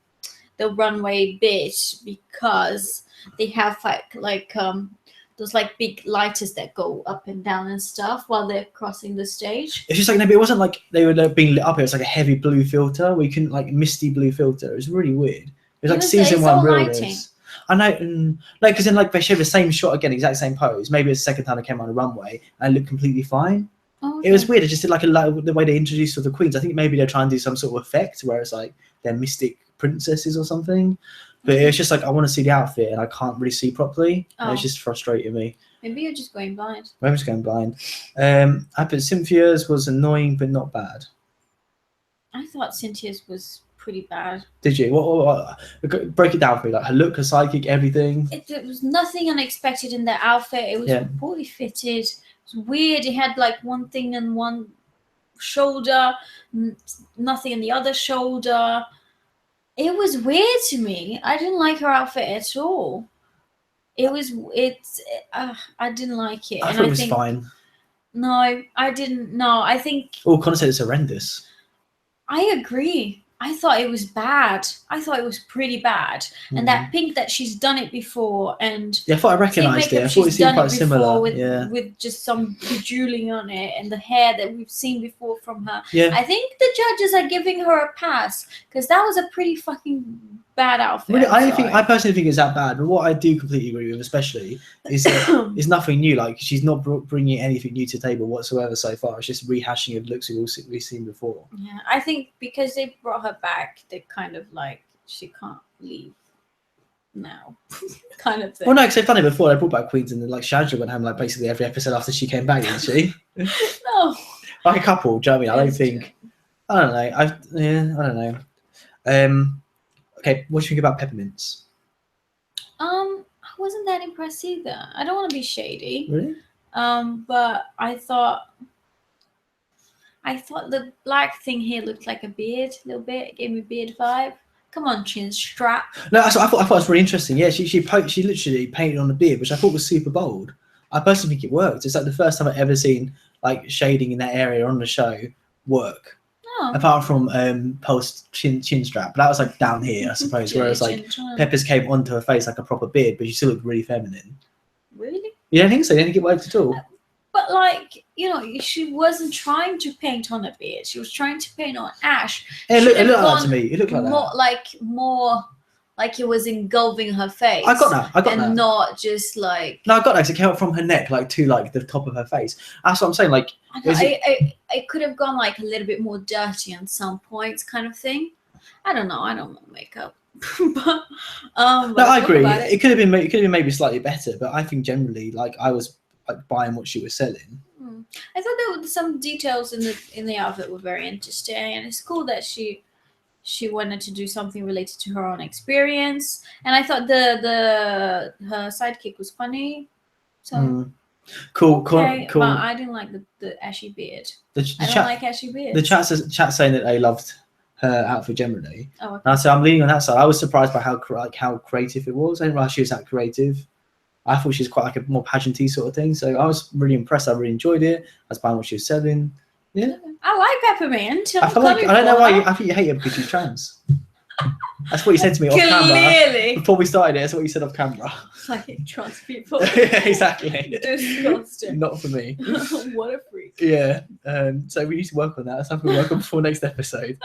Speaker 1: runway bit, because they have like those like big lighters that go up and down and stuff while they're crossing the stage.
Speaker 2: It's just like, no, but it wasn't like they were being lit up. It was like a heavy blue filter where you couldn't like misty blue filter. It was really weird. It was like season one realness. I know, no, because then like they showed the same shot again, exact same pose. Maybe it's the second time they came on the runway and it looked completely fine. Oh, okay. It was weird. It just did like the way they introduced the queens. I think maybe they're trying to do some sort of effect where it's like they're mystic princesses or something. But it's just like I want to see the outfit and I can't really see properly. And it's just frustrating me.
Speaker 1: Maybe you're just going blind.
Speaker 2: Maybe I'm just going blind. I put Cynthia's was annoying but not bad.
Speaker 1: I thought Cynthia's was pretty bad.
Speaker 2: Did you? What break it down for me? Like her look, her psychic, everything.
Speaker 1: It was nothing unexpected in the outfit. It was poorly fitted. It was weird. It had like one thing in one shoulder, nothing in the other shoulder. It was weird to me. I didn't like her outfit at all. I didn't like it.
Speaker 2: I thought it was fine.
Speaker 1: No, I didn't. No, I think.
Speaker 2: Oh, Connor said it's horrendous.
Speaker 1: I agree. I thought it was bad. I thought it was pretty bad. And that pink that she's done it before, and
Speaker 2: I thought I recognised it. I thought it seemed quite similar.
Speaker 1: With just some bejeweling on it, and the hair that we've seen before from her.
Speaker 2: Yeah.
Speaker 1: I think the judges are giving her a pass, because that was a pretty fucking bad outfit.
Speaker 2: Really, I personally think it's that bad. But what I do completely agree with, especially, is that it's nothing new. Like she's not bringing anything new to the table whatsoever so far. It's just rehashing of looks we've seen before.
Speaker 1: Yeah, I think because they brought her back, they kind of like she can't leave now, kind of thing.
Speaker 2: Well, no, because they've done it before. They brought back queens, and then like Shadra went home like basically every episode after she came back, didn't she?
Speaker 1: No,
Speaker 2: like a couple. Do you know what I mean? I don't think. I don't know. I don't know. Okay, what do you think about peppermints?
Speaker 1: I wasn't that impressed either. I don't want to be shady.
Speaker 2: Really?
Speaker 1: But I thought the black thing here looked like a beard a little bit. It gave me a beard vibe. Come on, chin strap.
Speaker 2: No, I thought it was really interesting. Yeah, she literally painted on the beard, which I thought was super bold. I personally think it worked. It's like the first time I've ever seen like shading in that area on the show work. Oh. Apart from post chin strap, but that was like down here, I suppose. Whereas like Peppers came onto her face like a proper beard, but she still looked really feminine.
Speaker 1: Really?
Speaker 2: You don't think so? You don't think it worked at all?
Speaker 1: But like, she wasn't trying to paint on a beard. She was trying to paint on ash.
Speaker 2: It looked like that to me. It looked like
Speaker 1: more like it was engulfing her face.
Speaker 2: I got that.
Speaker 1: And not just like.
Speaker 2: No, I got that because it came up from her neck, like to like the top of her face. That's what I'm saying. Like,
Speaker 1: it could have gone like a little bit more dirty on some points, kind of thing. I don't know. I don't know makeup, but
Speaker 2: no, I agree. It could have been maybe slightly better, but I think generally, like, I was like buying what she was selling.
Speaker 1: I thought there were some details in the outfit were very interesting, and it's cool that she she wanted to do something related to her own experience, and I thought her sidekick was funny. So
Speaker 2: cool.
Speaker 1: but I didn't like the ashy beard. I don't like ashy beards.
Speaker 2: The chat saying that they loved her outfit generally.
Speaker 1: Oh, okay.
Speaker 2: And so I'm leaning on that side. I was surprised by how creative it was. I didn't realize she was that creative. I thought she was quite like a more pageanty sort of thing. So I was really impressed. I really enjoyed it. I was buying what she was selling. Yeah.
Speaker 1: I like Peppermint.
Speaker 2: I don't know why. I think you hate her because she's trans. That's what you said to me off camera. Before we started it, that's what you said off camera.
Speaker 1: I hate trans people.
Speaker 2: Exactly.
Speaker 1: Disgusting.
Speaker 2: Not for me.
Speaker 1: What a freak.
Speaker 2: Yeah. So we need to work on that. That's something we'll work on before next episode.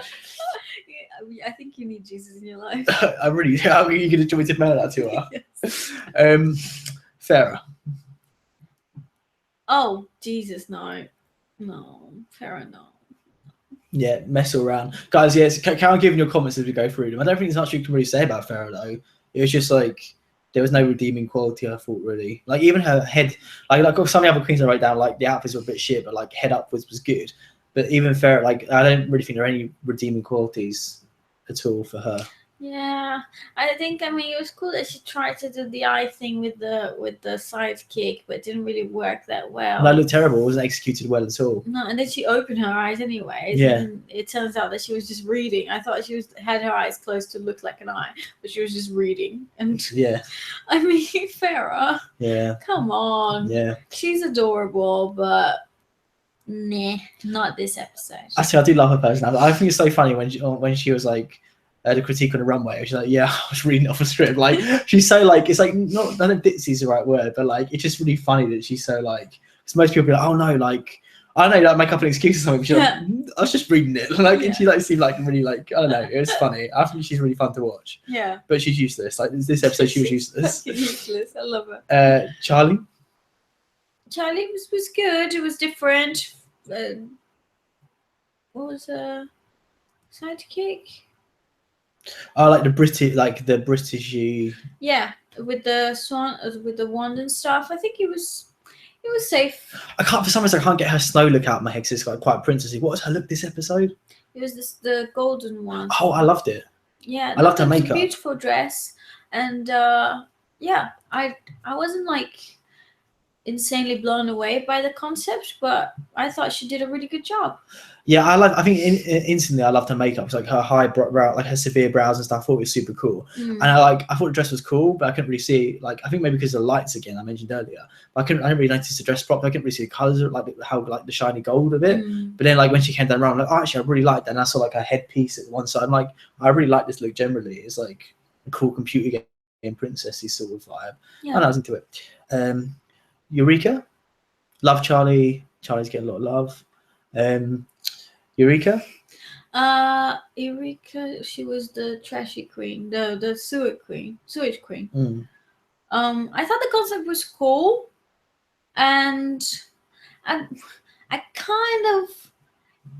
Speaker 1: I think you need Jesus in your life.
Speaker 2: I really do. How are you going to join me to mail that to her?
Speaker 1: Yes.
Speaker 2: Farrah.
Speaker 1: Oh, Jesus, no. No. Farrah, no.
Speaker 2: Yeah, mess around. Guys, yes, can I give you your comments as we go through them? I don't think there's much you can really say about Farrah, though. It was just like, there was no redeeming quality, I thought, really. Like, even her head, like some of the other queens I wrote down, like, the outfits were a bit shit, but, like, head upwards was good. But even Farrah, like, I don't really think there are any redeeming qualities at all for her.
Speaker 1: Yeah, I mean, it was cool that she tried to do the eye thing with the sidekick, but it didn't really work that well.
Speaker 2: That looked terrible. It wasn't executed well at all.
Speaker 1: No, and then she opened her eyes anyways.
Speaker 2: Yeah.
Speaker 1: And it turns out that she was just reading. I thought she had her eyes closed to look like an eye, but she was just reading. And
Speaker 2: yeah,
Speaker 1: I mean, Farrah.
Speaker 2: Yeah.
Speaker 1: Come on.
Speaker 2: Yeah.
Speaker 1: She's adorable, but nah, not this episode.
Speaker 2: Actually, I do love her personality. I think it's so funny when she was like. The critique on the runway. She's like, yeah, I was reading off a strip. Like, she's so like, it's like not none of ditzy is the right word, but like, it's just really funny that she's so like. Because most people be like, oh no, like I don't know, like make up an excuse or something. She's like, I was just reading it, like, and she like seemed like really like I don't know. It was funny. I think she's really fun to watch.
Speaker 1: Yeah.
Speaker 2: But she's useless. Like this episode, she was useless.
Speaker 1: Useless. I love her.
Speaker 2: Charlie.
Speaker 1: Charlie was good. It was different. What was her sidekick?
Speaker 2: Oh, like the British.
Speaker 1: Yeah, with the swan, with the wand and stuff. I think it was safe.
Speaker 2: For some reason I can't get her snow look out of my head because it's like quite princessy. What was her look this episode?
Speaker 1: It was the golden one.
Speaker 2: Oh, I loved it.
Speaker 1: Yeah,
Speaker 2: I loved her makeup.
Speaker 1: It was a beautiful dress, and yeah, I wasn't like insanely blown away by the concept, but I thought she did a really good job.
Speaker 2: Yeah, I think instantly I loved her makeup. It's like her high brow, like her severe brows and stuff. I thought it was super cool, and I thought the dress was cool, but I couldn't really see. Like, I think maybe because of the lights again I mentioned earlier. But I didn't really notice the dress properly. I couldn't really see the colours, like how like the shiny gold of it. But then like when she came down around, I'm like, oh, actually I really liked that. And I saw like her headpiece at one side. I'm like, I really like this look generally. It's like a cool computer game princessy sort of vibe. Yeah. And I was into it. Eureka, love Charlie. Charlie's getting a lot of love. Eureka?
Speaker 1: Eureka, she was the trashy queen, the sewage queen. I thought the concept was cool, and I kind of,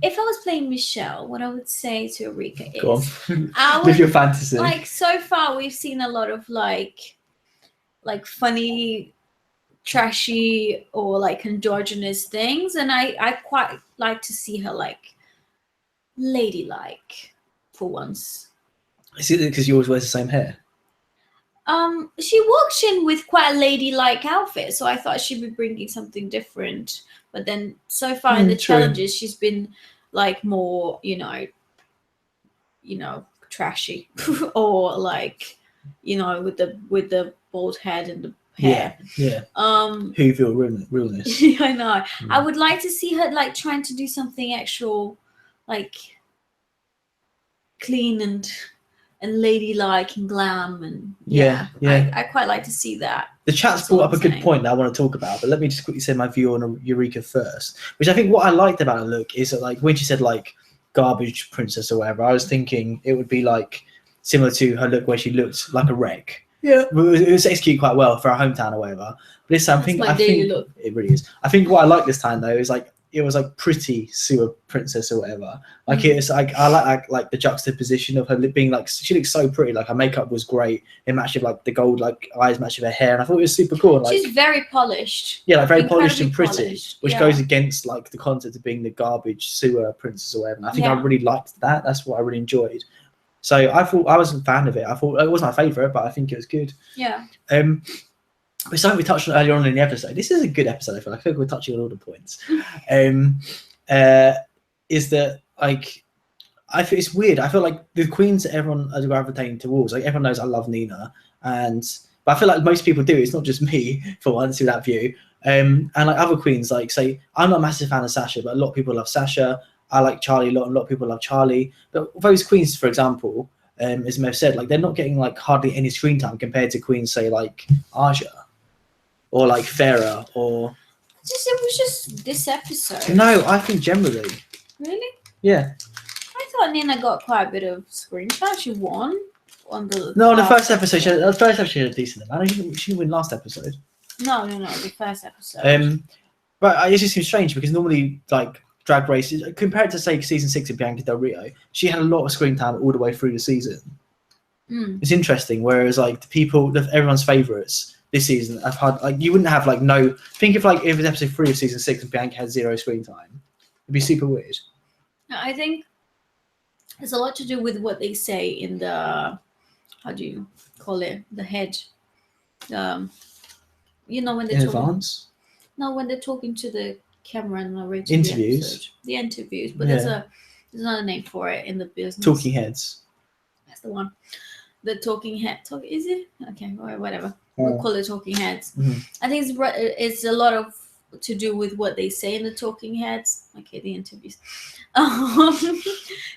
Speaker 1: if I was playing Michelle, what I would say to Eureka is,
Speaker 2: live your fantasy.
Speaker 1: Like, so far we've seen a lot of like funny, trashy or like androgynous things, and I quite like to see her like ladylike for once.
Speaker 2: Is it because you always wear the same hair?
Speaker 1: She walks in with quite a ladylike outfit, so I thought she'd be bringing something different. But then so far in the challenges, she's been like more, you know, trashy or like, you know, with the bald head and the hair.
Speaker 2: Yeah. Whoville realness.
Speaker 1: Yeah, I know. I would like to see her like trying to do something actual, like clean and ladylike and glam, and I quite like to see that.
Speaker 2: The chat's brought up a good point that I want to talk about, but let me just quickly say my view on Eureka first, which I think what I liked about her look is that, like, when she said like garbage princess or whatever, I was thinking it would be like similar to her look where she looked like a wreck. Yeah, it was executed quite well for our hometown or whatever. But this time, I think it really is. I think what I like this time though is like it was like pretty sewer princess or whatever. Like it's like I like the juxtaposition of her being like she looks so pretty. Like her makeup was great. It matched with like the gold like eyes matched with her hair, and I thought it was super cool. Like,
Speaker 1: she's very polished.
Speaker 2: Yeah, like very polished and pretty, which goes against like the concept of being the garbage sewer princess or whatever. And I think I really liked that. That's what I really enjoyed. So I thought I wasn't a fan of it. I thought it wasn't my favourite, but I think it was good.
Speaker 1: Yeah.
Speaker 2: But something we touched on earlier on in the episode. This is a good episode. I feel like we're touching on all the points. Is that like I feel it's weird. I feel like the queens that everyone is gravitating towards. Like everyone knows I love Nina, but I feel like most people do. It's not just me for once with that view. And like other queens, like say I'm not a massive fan of Sasha, but a lot of people love Sasha. I like Charlie a lot, and a lot of people love Charlie. But those queens, for example, as Mev said, like they're not getting like hardly any screen time compared to queens, say like Aja or like Farah or.
Speaker 1: It was just this episode.
Speaker 2: No, I think generally.
Speaker 1: Really?
Speaker 2: Yeah.
Speaker 1: I thought Nina got quite a bit of screen time. She won on the.
Speaker 2: No, the first episode. She had a decent amount. She didn't win last episode.
Speaker 1: No, the first episode.
Speaker 2: But it just seems strange because normally like drag races, compared to say season 6 of Bianca Del Rio, she had a lot of screen time all the way through the season. It's interesting. Whereas like everyone's favourites this season, I've had like you wouldn't have like no. Think if like it was episode 3 of season 6 and Bianca had 0 screen time, it'd be super weird.
Speaker 1: I think there's a lot to do with what they say in the how do you call it, the head, you know when they're
Speaker 2: in
Speaker 1: talking,
Speaker 2: advance.
Speaker 1: No, when they're talking to the camera and narrating
Speaker 2: interviews.
Speaker 1: The interviews, but there's another name for it in the business.
Speaker 2: Talking heads.
Speaker 1: That's the one. The talking head. Is it? Okay, or whatever. We'll call it talking heads. I think it's a lot of to do with what they say in the talking heads. Okay, the interviews.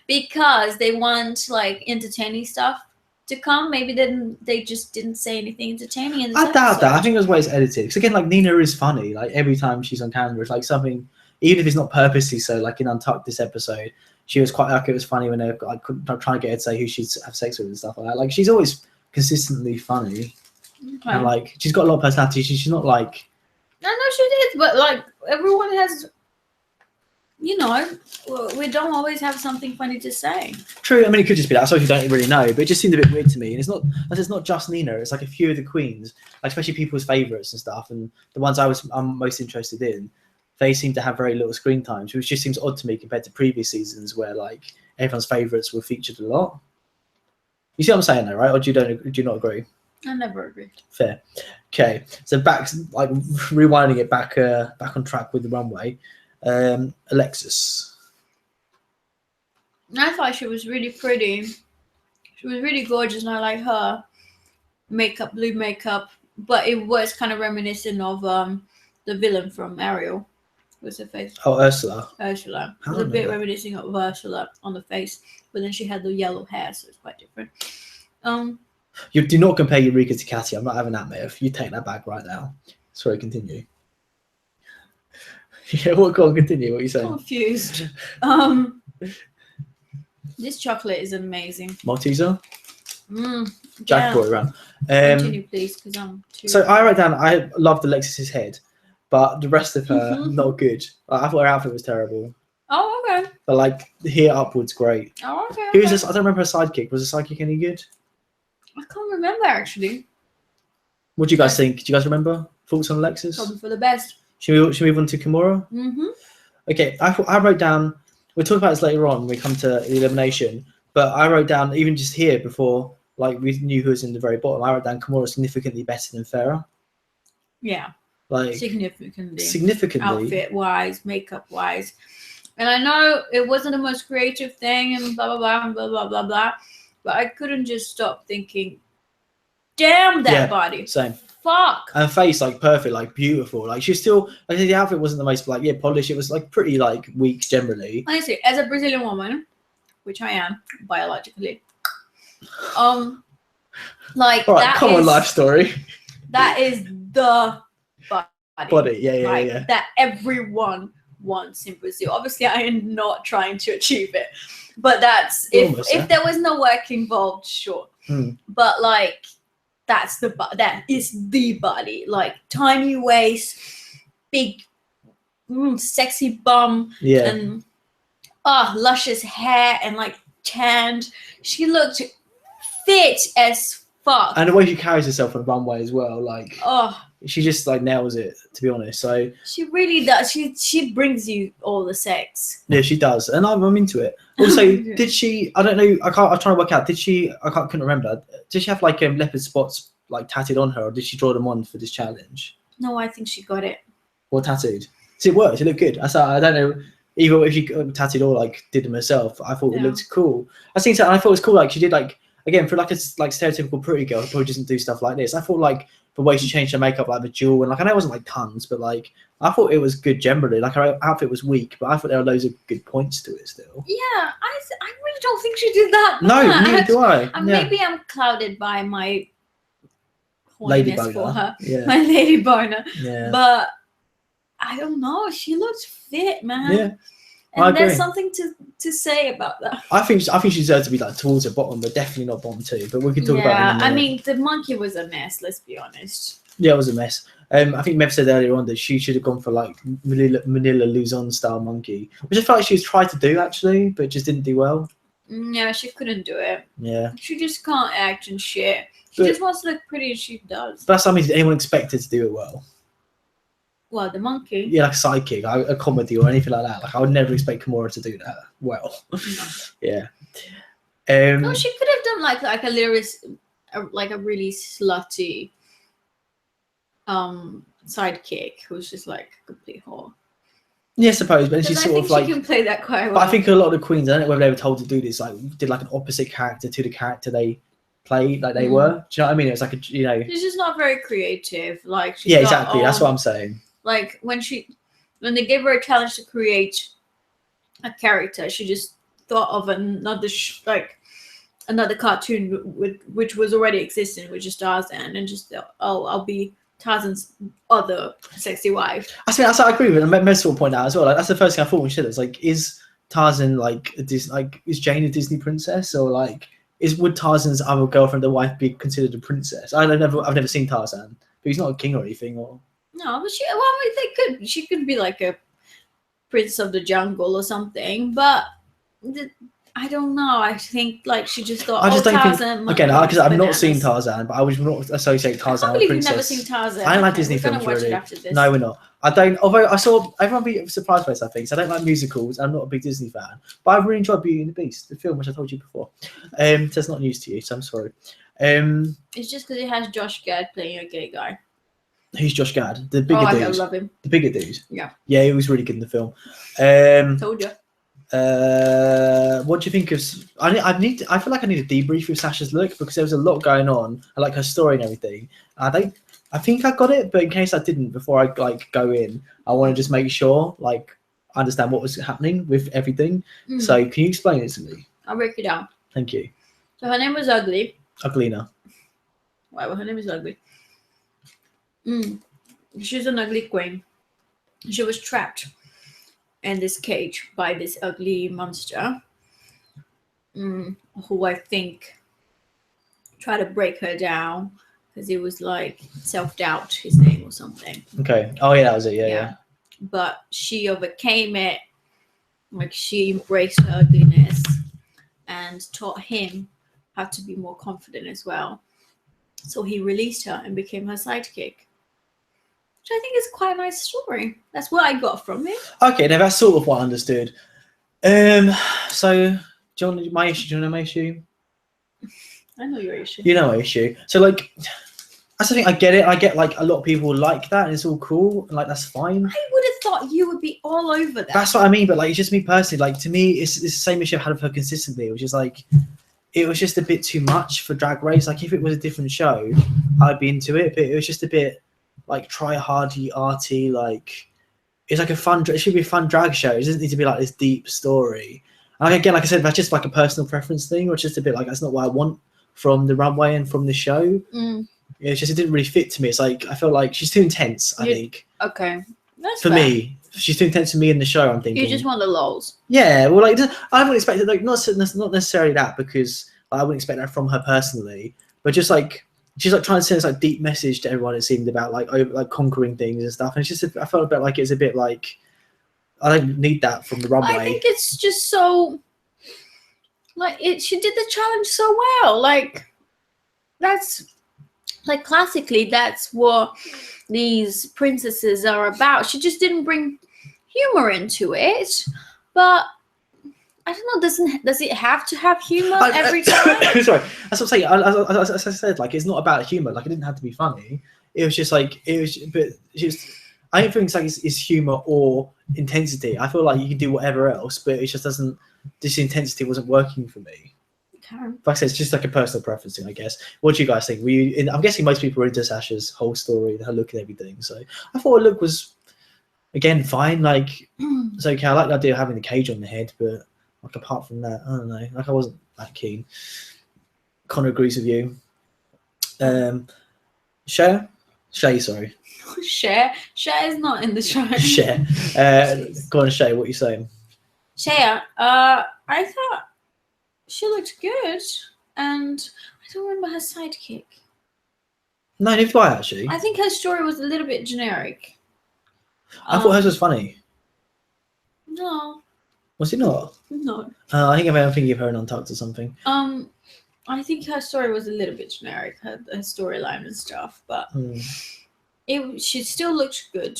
Speaker 1: Because they want like entertaining stuff to come. Maybe they just didn't say anything entertaining in this
Speaker 2: I doubt that. I think it was the way it's edited. Because again, like Nina is funny. Like every time she's on camera, it's like something, even if it's not purposely so. Like in Untucked this episode, she was quite like it was funny when they were like trying to get her to say who she'd have sex with and stuff like that. Like she's always consistently funny. Okay. And like she's got a lot of personality. She's not like.
Speaker 1: I know she did, but like everyone has. You know, we don't always have something funny to say. True.
Speaker 2: I mean, it could just be that. I suppose you don't really know, but it just seemed a bit weird to me. And it's not just Nina. It's like a few of the queens, like especially people's favourites and stuff. And the ones I'm most interested in, they seem to have very little screen time, which just seems odd to me compared to previous seasons where like everyone's favourites were featured a lot. You see what I'm saying, though, right? Or do you not agree?
Speaker 1: I never agree.
Speaker 2: Fair. Okay. So back, like rewinding it back on track with the runway. Alexis.
Speaker 1: I thought she was really pretty. She was really gorgeous, and I like her makeup, blue makeup. But it was kind of reminiscent of the villain from Ariel. What's her face?
Speaker 2: Oh, Ursula.
Speaker 1: It was a bit reminiscent of Ursula on the face, but then she had the yellow hair, so it's quite different.
Speaker 2: You do not compare Eureka to Katia. I'm not having that, mate. You take that back right now. Sorry, continue. Yeah, go on, continue. What are you saying?
Speaker 1: Confused. This chocolate is amazing.
Speaker 2: Malteser?
Speaker 1: Jack
Speaker 2: brought it around.
Speaker 1: Continue, please, because I'm too...
Speaker 2: So I wrote down, I loved Alexis's head, but the rest of her, not good. I thought her outfit was terrible.
Speaker 1: Oh, okay.
Speaker 2: But like, here upwards, great.
Speaker 1: Oh, okay.
Speaker 2: Who's this? I don't remember her sidekick. Was the sidekick any good?
Speaker 1: I can't remember, actually.
Speaker 2: What do you guys think? Do you guys remember? Thoughts on Alexis?
Speaker 1: Probably for the best.
Speaker 2: Should we move on to Kimura? Okay, I wrote down, we'll talk about this later on when we come to the elimination, but I wrote down, even just here before, like we knew who was in the very bottom, I wrote down Kimura significantly better than Farah.
Speaker 1: Yeah.
Speaker 2: Like significantly.
Speaker 1: Outfit-wise, makeup-wise. And I know it wasn't the most creative thing and blah, blah, blah, and blah, blah, blah, blah, but I couldn't just stop thinking, damn that body.
Speaker 2: Same.
Speaker 1: Fuck.
Speaker 2: And face like perfect, like beautiful. Like she's still, like the outfit wasn't the most like polished. It was like pretty like weak generally.
Speaker 1: Honestly, as a Brazilian woman, which I am biologically, like
Speaker 2: all right, come on, life story.
Speaker 1: That is the body.
Speaker 2: Yeah.
Speaker 1: That everyone wants in Brazil. Obviously, I am not trying to achieve it, but that's if there was no work involved, sure. But like. That is the body, like tiny waist, big, sexy bum, and luscious hair and like tanned. She looked fit as fuck.
Speaker 2: And the way she carries herself on the runway as well, like she just like nails it, to be honest. So
Speaker 1: She really does. She brings you all the sex.
Speaker 2: yeah, she does, and I'm into it. Also, did she? I don't know. I'm trying to work out. Did she? Couldn't remember. Did she have like leopard spots like tattooed on her, or did she draw them on for this challenge?
Speaker 1: No, I think she got it.
Speaker 2: Or tattooed? So it worked. It looked good. I don't know. Even if she tattooed or like did them herself, I thought it looked cool. I thought it was cool. Like she did like again for like a stereotypical pretty girl, probably doesn't do stuff like this. I thought like the way she changed her makeup, like the jewel, and like I know it wasn't like tons, but like I thought it was good generally. Like her outfit was weak, but I thought there were loads of good points to it still.
Speaker 1: Yeah, I really don't think she did that
Speaker 2: No,
Speaker 1: much.
Speaker 2: neither do I.
Speaker 1: Maybe I'm clouded by my
Speaker 2: lady
Speaker 1: horniness for her,
Speaker 2: yeah.
Speaker 1: my lady boner.
Speaker 2: Yeah.
Speaker 1: But I don't know. She looks fit, man.
Speaker 2: Yeah.
Speaker 1: And there's something to say about that.
Speaker 2: I think she deserves to be like towards the bottom, but definitely not bottom 2. But we can talk about it in a minute.
Speaker 1: I mean, the monkey was a mess. Let's be honest.
Speaker 2: Yeah, it was a mess. I think Mev said earlier on that she should have gone for like Manila Luzon style monkey, which I felt like she was trying to do actually, but just didn't do well.
Speaker 1: Yeah, she couldn't do it.
Speaker 2: Yeah.
Speaker 1: She just can't act and shit. She just wants to look pretty, and she does.
Speaker 2: But that's something anyone expected to do it well.
Speaker 1: Well, the monkey.
Speaker 2: Yeah, like a sidekick, a comedy or anything like that. Like I would never expect Kimura to do that well. No. Yeah.
Speaker 1: No, she could have done like a lyrics, like a really slutty sidekick who's just like a complete whore.
Speaker 2: Yeah, I suppose, but she's sort of like.
Speaker 1: She can play that quite well.
Speaker 2: But I think a lot of the queens, I don't know whether they were told to do this, like did like an opposite character to the character they played, like they were. Do you know what I mean? It was like
Speaker 1: She's just not very creative. Like
Speaker 2: yeah, exactly. That's what I'm saying.
Speaker 1: Like when they gave her a challenge to create a character, she just thought of another another cartoon which was already existing, which is Tarzan, and just thought, oh, I'll be Tarzan's other sexy wife.
Speaker 2: I agree with it. And Mess will point out as well. Like that's the first thing I thought when she said it. It's like, is Tarzan like is Jane a Disney princess, or like would Tarzan's other girlfriend, the wife, be considered a princess? I've never seen Tarzan, but he's not a king or anything, or.
Speaker 1: No, but she could be like a prince of the jungle or something, but I don't know. I think like she just thought. I just don't
Speaker 2: Tarzan. Again, because I've not seen Tarzan, but I would not associate Tarzan with princess.
Speaker 1: You've never seen Tarzan.
Speaker 2: I don't like Disney films really. No, we're not. I don't. Although I saw everyone be surprised by this, I think. So I don't like musicals. I'm not a big Disney fan, but I really enjoyed Beauty and the Beast, the film, which I told you before. So it's not news to you, so I'm sorry.
Speaker 1: It's just because it has Josh Gad playing a gay guy.
Speaker 2: Who's Josh Gad? The bigger dude.
Speaker 1: I love him.
Speaker 2: The bigger dude.
Speaker 1: Yeah.
Speaker 2: Yeah, he was really good in the film.
Speaker 1: Told you.
Speaker 2: What do you think of? I feel like I need a debrief with Sasha's look because there was a lot going on. I like her story and everything. I think I got it, but in case I didn't, before I like go in, I want to just make sure like I understand what was happening with everything. So can you explain it to me?
Speaker 1: I'll break it down.
Speaker 2: Thank you.
Speaker 1: So her name was Ugly.
Speaker 2: Uglina.
Speaker 1: Wow, her name is Ugly. She's an ugly queen. She was trapped in this cage by this ugly monster, who I think tried to break her down because it was like Self-Doubt, his name or something.
Speaker 2: Okay. Oh yeah, that was it. Yeah.
Speaker 1: But she overcame it. Like she embraced her ugliness and taught him how to be more confident as well. So he released her and became her sidekick. Which I think is quite a nice story. That's what I got from it.
Speaker 2: Okay, now that's sort of what I understood. So do you want to know my issue? Do you know my issue?
Speaker 1: I know your issue.
Speaker 2: You know my issue. So like that's the thing, I get it. I get like a lot of people like that and it's all cool and like that's fine.
Speaker 1: I would have thought you would be all over that.
Speaker 2: That's what I mean, but like it's just me personally, like to me it's the same issue I've had with her consistently, which is like it was just a bit too much for Drag Race. Like if it was a different show, I'd be into it, but it was just a bit like try hardy, arty, like it's like it should be a fun drag show. It doesn't need to be like this deep story. And again, like I said, that's just like a personal preference thing, or just a bit like that's not what I want from the runway and from the show. It's just it didn't really fit to me. It's like I feel like she's too intense. I think.
Speaker 1: Okay, that's
Speaker 2: for me. She's too intense for me in the show. I'm thinking.
Speaker 1: You just want the lols.
Speaker 2: Yeah, well, like I wouldn't expect it. Like not necessarily that because I wouldn't expect that from her personally, but just like. She's like trying to send this like deep message to everyone. It seemed about like conquering things and stuff. And it's just I felt a bit like it's a bit like I don't need that from the runway.
Speaker 1: I think it's just so like she did the challenge so well. Like that's like classically that's what these princesses are about. She just didn't bring humor into it, but I don't know, does it have to have humor every time?
Speaker 2: Sorry, that's what I'm saying. As I said, like, it's not about humor. Like, it didn't have to be funny. It was just like but just. I don't think it's humor or intensity. I feel like you can do whatever else, but it just doesn't. This intensity wasn't working for me.
Speaker 1: Okay.
Speaker 2: Like I said, it's just like a personal preference thing, I guess. What do you guys think? Were you? I'm guessing most people were into Sasha's whole story, her look and everything. So I thought her look was, again, fine. Like, it's okay. I like the idea of having the cage on the head, but like apart from that, I don't know. Like, I wasn't that keen. Connor agrees with you. Shay, sorry.
Speaker 1: Cher is not in the show.
Speaker 2: Shay. Go on, Shay. What are you saying?
Speaker 1: Cher, I thought she looked good, and I don't remember her sidekick.
Speaker 2: No, neither do I, actually.
Speaker 1: I think her story was a little bit generic.
Speaker 2: I thought hers was funny.
Speaker 1: No.
Speaker 2: Was it not?
Speaker 1: No.
Speaker 2: I think I'm thinking of her in Untucked or something.
Speaker 1: I think her story was a little bit generic, her storyline and stuff, but she still looked good.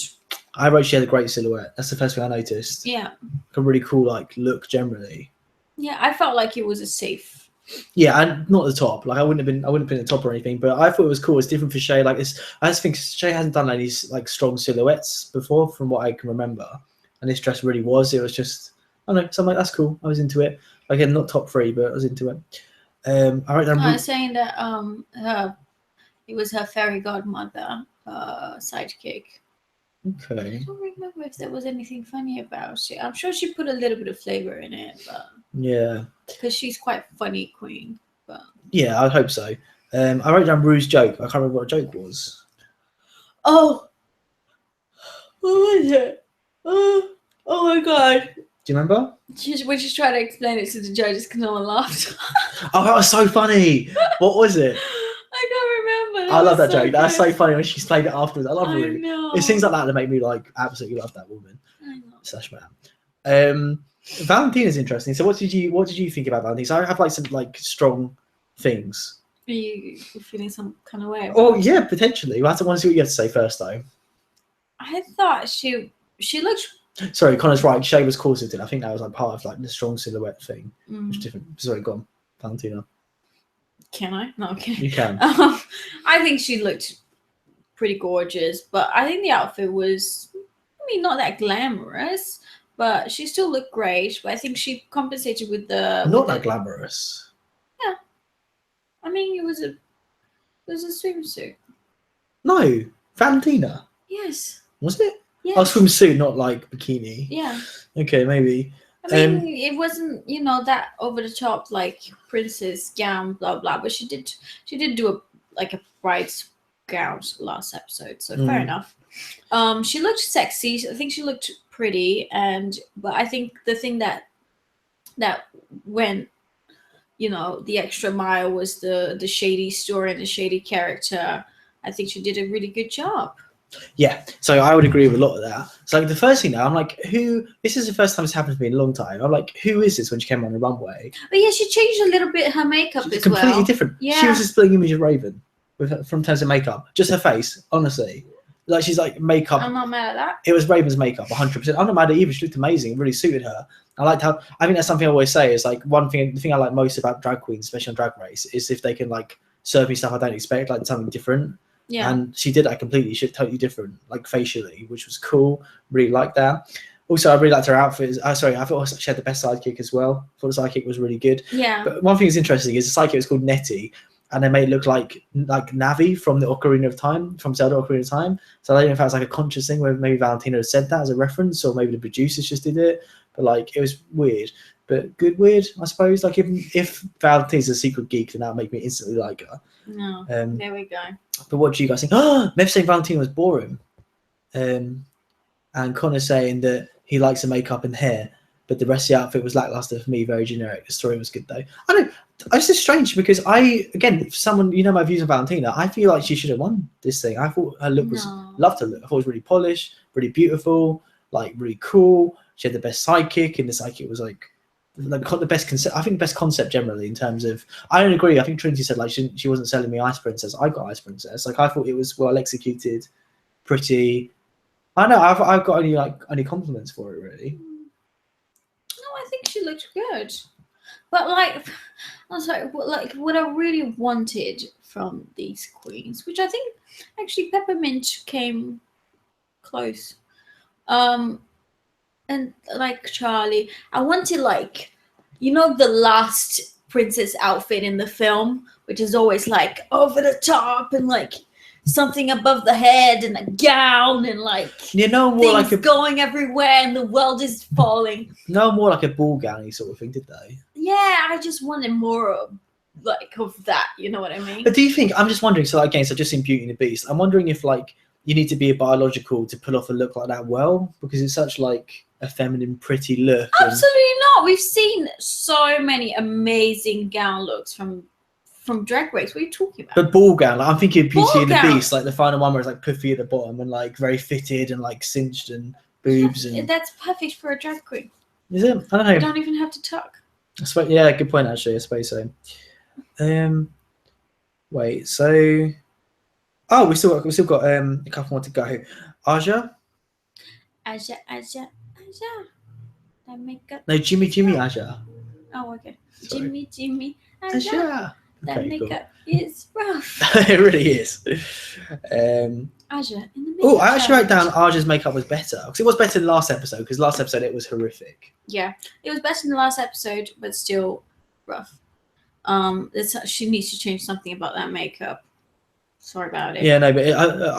Speaker 2: I wrote she had a great silhouette. That's the first thing I noticed.
Speaker 1: Yeah.
Speaker 2: A really cool look generally.
Speaker 1: Yeah, I felt like it was a safe.
Speaker 2: Yeah, and not the top. Like, I wouldn't have been the top or anything, but I thought it was cool. It's different for Shay. Like, I just think Shay hasn't done any like strong silhouettes before, from what I can remember. And this dress really was. It was just, I don't know. So I'm like, that's cool. I was into it. Again, not top 3, but I was into it. I
Speaker 1: was saying that it was her fairy godmother sidekick.
Speaker 2: Okay.
Speaker 1: I don't remember if there was anything funny about it. I'm sure she put a little bit of flavor in it, but
Speaker 2: yeah,
Speaker 1: because she's quite funny queen. But
Speaker 2: yeah, I hope so. I wrote down Rue's joke. I can't remember what the joke was.
Speaker 1: Oh, what was it? Oh my god!
Speaker 2: Do you remember?
Speaker 1: When she's trying to explain it to the judges because no one laughed.
Speaker 2: Oh, that was so funny. What was it?
Speaker 1: I can't remember.
Speaker 2: I love that
Speaker 1: so
Speaker 2: joke.
Speaker 1: good.
Speaker 2: That's so funny when she's played it afterwards. I love Rue.
Speaker 1: Know.
Speaker 2: It's things like that that make me like absolutely love that woman.
Speaker 1: I know.
Speaker 2: Sash man. Valentina's interesting. So what did you think about Valentina? So I have like some like strong things.
Speaker 1: Are you feeling some kind of way?
Speaker 2: Oh yeah, potentially. We'll have to see what you have to say first though.
Speaker 1: I thought she looked.
Speaker 2: Sorry, Connor's right. Shay was corseted. I think that was like part of like the strong silhouette thing. Which is different. Sorry, go on, Valentina.
Speaker 1: Can I? No, okay.
Speaker 2: You can.
Speaker 1: I think she looked pretty gorgeous, but I think the outfit was, not that glamorous, but she still looked great. But I think she compensated with the
Speaker 2: that glamorous.
Speaker 1: Yeah, I mean it was a swimsuit.
Speaker 2: No, Valentina.
Speaker 1: Yes.
Speaker 2: Was it?
Speaker 1: Yeah.
Speaker 2: Oh, swimsuit, not like bikini.
Speaker 1: Yeah.
Speaker 2: Okay, maybe.
Speaker 1: I mean, it wasn't, that over the top like princess gown, blah blah. But she did do a bride's gown last episode, so fair enough. She looked sexy. I think she looked pretty, but I think the thing that went, the extra mile was the shady story and the shady character. I think she did a really good job.
Speaker 2: Yeah, so I would agree with a lot of that. So like the first thing now, I'm like, this is the first time it's happened to me in a long time. I'm like, who is this when she came on the runway?
Speaker 1: But yeah, she changed a little bit her makeup as well.
Speaker 2: Completely different.
Speaker 1: Yeah.
Speaker 2: She was a splitting image of Raven from terms of makeup. Just her face, honestly. Like she's like makeup.
Speaker 1: I'm not mad at that.
Speaker 2: It was Raven's makeup, 100%. I'm not mad at it either. She looked amazing. It really suited her. I think that's something I always say is like the thing I like most about drag queens, especially on Drag Race, is if they can like serve me stuff I don't expect, like something different.
Speaker 1: Yeah.
Speaker 2: And she did that completely. She looked totally different, like facially, which was cool. Really liked that. Also, I really liked her outfit. I thought she had the best sidekick as well. I thought the sidekick was really good.
Speaker 1: Yeah.
Speaker 2: But one thing that's interesting is the sidekick was called Nettie, and they made it look like Navi from the Ocarina of Time, from Zelda Ocarina of Time. So I don't know if that was like a conscious thing where maybe Valentina had said that as a reference, or maybe the producers just did it. But like, it was weird. But good weird, I suppose. Like if Valentina's a secret geek, then that would make me instantly like her.
Speaker 1: No. There we go.
Speaker 2: But what do you guys think? Oh, Mev saying Valentina was boring. And Connor saying that he likes the makeup and hair, but the rest of the outfit was lackluster for me, very generic. The story was good though. I don't. It's just strange because if someone, my views on Valentina, I feel like she should have won this thing. I thought her look loved her look. I thought it was really polished, really beautiful, like really cool. She had the best sidekick, and the sidekick was like like the best concept. I think best concept generally in terms of. I don't agree. I think Trinity said like she wasn't selling me Ice Princess. I got Ice Princess. Like I thought it was well executed, pretty. I know I've got only compliments for it really.
Speaker 1: No, I think she looked good. But like, I'm sorry, what I really wanted from these queens, which I think actually Peppermint came close. And like Charlie, I wanted like, the last princess outfit in the film, which is always like over the top and like something above the head and a gown and like
Speaker 2: more
Speaker 1: things
Speaker 2: like
Speaker 1: going everywhere and the world is falling.
Speaker 2: No, more like a ball gowny sort of thing, did they?
Speaker 1: Yeah, I just wanted more of that. You know what I mean?
Speaker 2: But do you think? I'm just wondering. So again, so just in Beauty and the Beast, I'm wondering if like you need to be a biological to pull off a look like that well, because it's such like a feminine, pretty look.
Speaker 1: Absolutely not. We've seen so many amazing gown looks from Drag Race. What are you talking about?
Speaker 2: But ball gown, like I'm thinking Beauty
Speaker 1: Ball
Speaker 2: and the
Speaker 1: gown.
Speaker 2: Beast, like the final one where it's like puffy at the bottom and like very fitted and like cinched and boobs and.
Speaker 1: That's perfect for a drag queen.
Speaker 2: Is it? I don't know.
Speaker 1: You don't even have to tuck.
Speaker 2: I suppose, yeah, good point actually. I suppose so. Wait. So, we still got a couple more to go. Aja.
Speaker 1: That makeup.
Speaker 2: No, Jimmy Aja.
Speaker 1: Oh, okay.
Speaker 2: Sorry.
Speaker 1: Jimmy
Speaker 2: Aja.
Speaker 1: That
Speaker 2: Okay,
Speaker 1: makeup is rough.
Speaker 2: It really is.
Speaker 1: Aja in the makeup.
Speaker 2: Oh, I actually wrote down Aja's makeup was better because it was better than last episode. Because last episode it was horrific.
Speaker 1: Yeah, it was better than the last episode, but still rough. She needs to change something about that makeup. Sorry about it.
Speaker 2: Yeah, no, but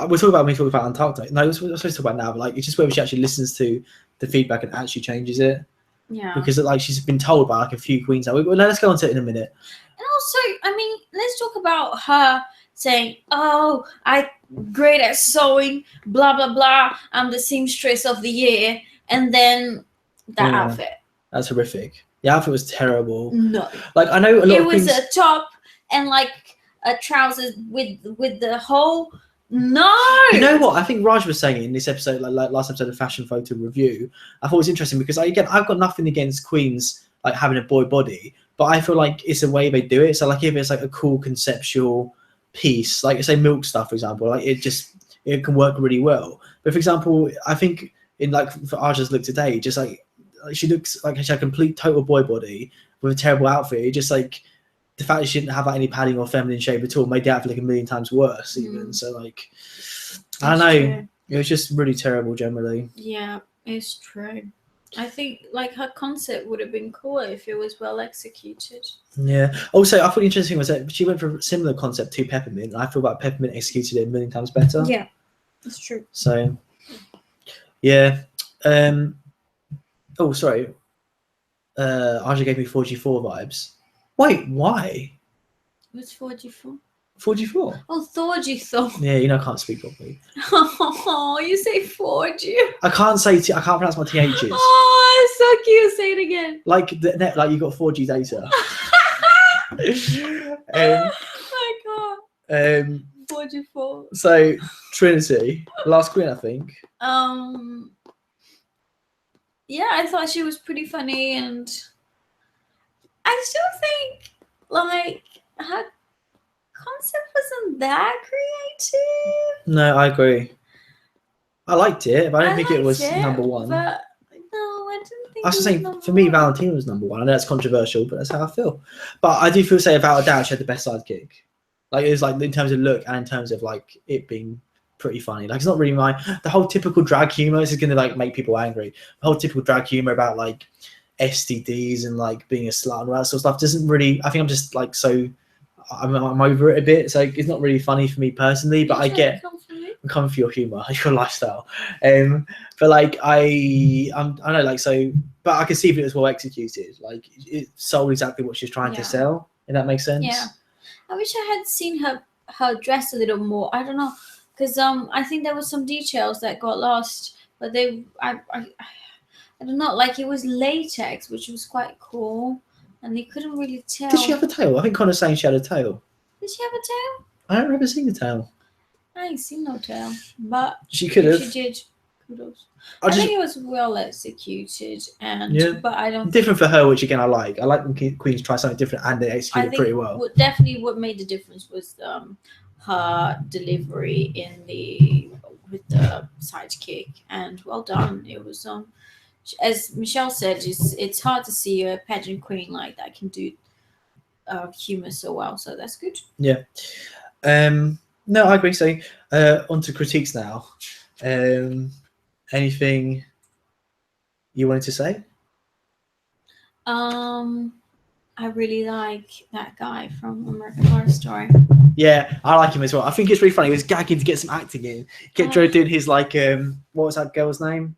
Speaker 2: we're talking about me talking about Antarctica. No, we're supposed to talk about now, but like it's just where she actually listens to the feedback and actually changes it.
Speaker 1: Yeah.
Speaker 2: Because like she's been told by like a few queens. Now, let's go on to it in a minute.
Speaker 1: And also, I mean, let's talk about her saying, "Oh, I'm great at sewing, blah blah blah. I'm the seamstress of the year," and then that outfit.
Speaker 2: That's horrific. The outfit was terrible.
Speaker 1: No.
Speaker 2: Like I know a lot of
Speaker 1: queens.
Speaker 2: queens.
Speaker 1: It was a top and like a trousers with the whole. No.
Speaker 2: You know what? I think Raj was saying it in this episode, like last episode of Fashion Photo Review. I thought it was interesting because I've got nothing against queens like having a boy body, but I feel like it's a way they do it. So like if it's like a cool conceptual piece, like say Milk Stuff, for example, like it can work really well. But for example, I think in like for Aja's look today, just like she looks like she had a complete total boy body with a terrible outfit. It just like the fact that she didn't have like, any padding or feminine shape at all made the outfit like a million times worse even. So like I don't know. True. It was just really terrible generally.
Speaker 1: Yeah, it's true. I think like her concept would have been cool if it was well executed.
Speaker 2: Yeah. Also, I thought the interesting was that she went for a similar concept to Peppermint. And I feel like Peppermint executed it a million times better.
Speaker 1: Yeah, that's true.
Speaker 2: So, yeah. Oh, sorry. Aja gave me 4G4 vibes. Wait, why?
Speaker 1: What's 4G4?
Speaker 2: 4G4.
Speaker 1: Oh, Thorgy.
Speaker 2: Yeah, I can't speak properly.
Speaker 1: Oh, you say 4G.
Speaker 2: I can't pronounce my THs.
Speaker 1: Oh, it's so cute. Say it again.
Speaker 2: Like the net, like you got 4G data.
Speaker 1: Oh my god. 4G4.
Speaker 2: So Trinity, last queen, I think.
Speaker 1: Yeah, I thought she was pretty funny, and I still think like her concept wasn't that creative.
Speaker 2: No, I agree. I liked it, but I don't think it was number one.
Speaker 1: But no, I didn't think.
Speaker 2: I was saying for me, Valentina was number one. I know that's controversial, but that's how I feel. But I do feel, say, without a doubt, she had the best sidekick. Like it was like in terms of look and in terms of like it being pretty funny. Like it's not really the whole typical drag humor. This is gonna like make people angry. The whole typical drag humor about like STDs and like being a slut and all that sort of stuff doesn't really. I think I'm just like so. I'm over it a bit. So it's not really funny for me personally. But I get. I'm coming for your humor, your lifestyle. But like I know, like so. But I can see if it was well executed. Like it sold exactly what she's trying to sell. If that makes sense.
Speaker 1: Yeah. I wish I had seen her dressed a little more. I don't know, because I think there was some details that got lost. But I don't know. Like it was latex, which was quite cool, and they couldn't really tell.
Speaker 2: Did she have a tail? I think Connor's saying she had a tail.
Speaker 1: Did she have a tail?
Speaker 2: I don't remember seeing a tail.
Speaker 1: I ain't seen no tail, but
Speaker 2: she could have.
Speaker 1: She did. kudos.
Speaker 2: I
Speaker 1: I
Speaker 2: just
Speaker 1: think it was well executed, and
Speaker 2: Yeah.
Speaker 1: but I don't.
Speaker 2: different for her, which again I like. I like when queens try something different and they execute
Speaker 1: I
Speaker 2: it pretty
Speaker 1: think
Speaker 2: well.
Speaker 1: what made the difference was her delivery with the sidekick, and well done. It was as Michelle said, it's hard to see a pageant queen like that can do humor so well. So that's good.
Speaker 2: Yeah. No, I agree. So on to critiques now. Anything you wanted to say?
Speaker 1: I really like that guy from American Horror Story.
Speaker 2: Yeah, I like him as well. I think it's really funny. He was gagging to get some acting in. Kept doing his like what was that girl's name?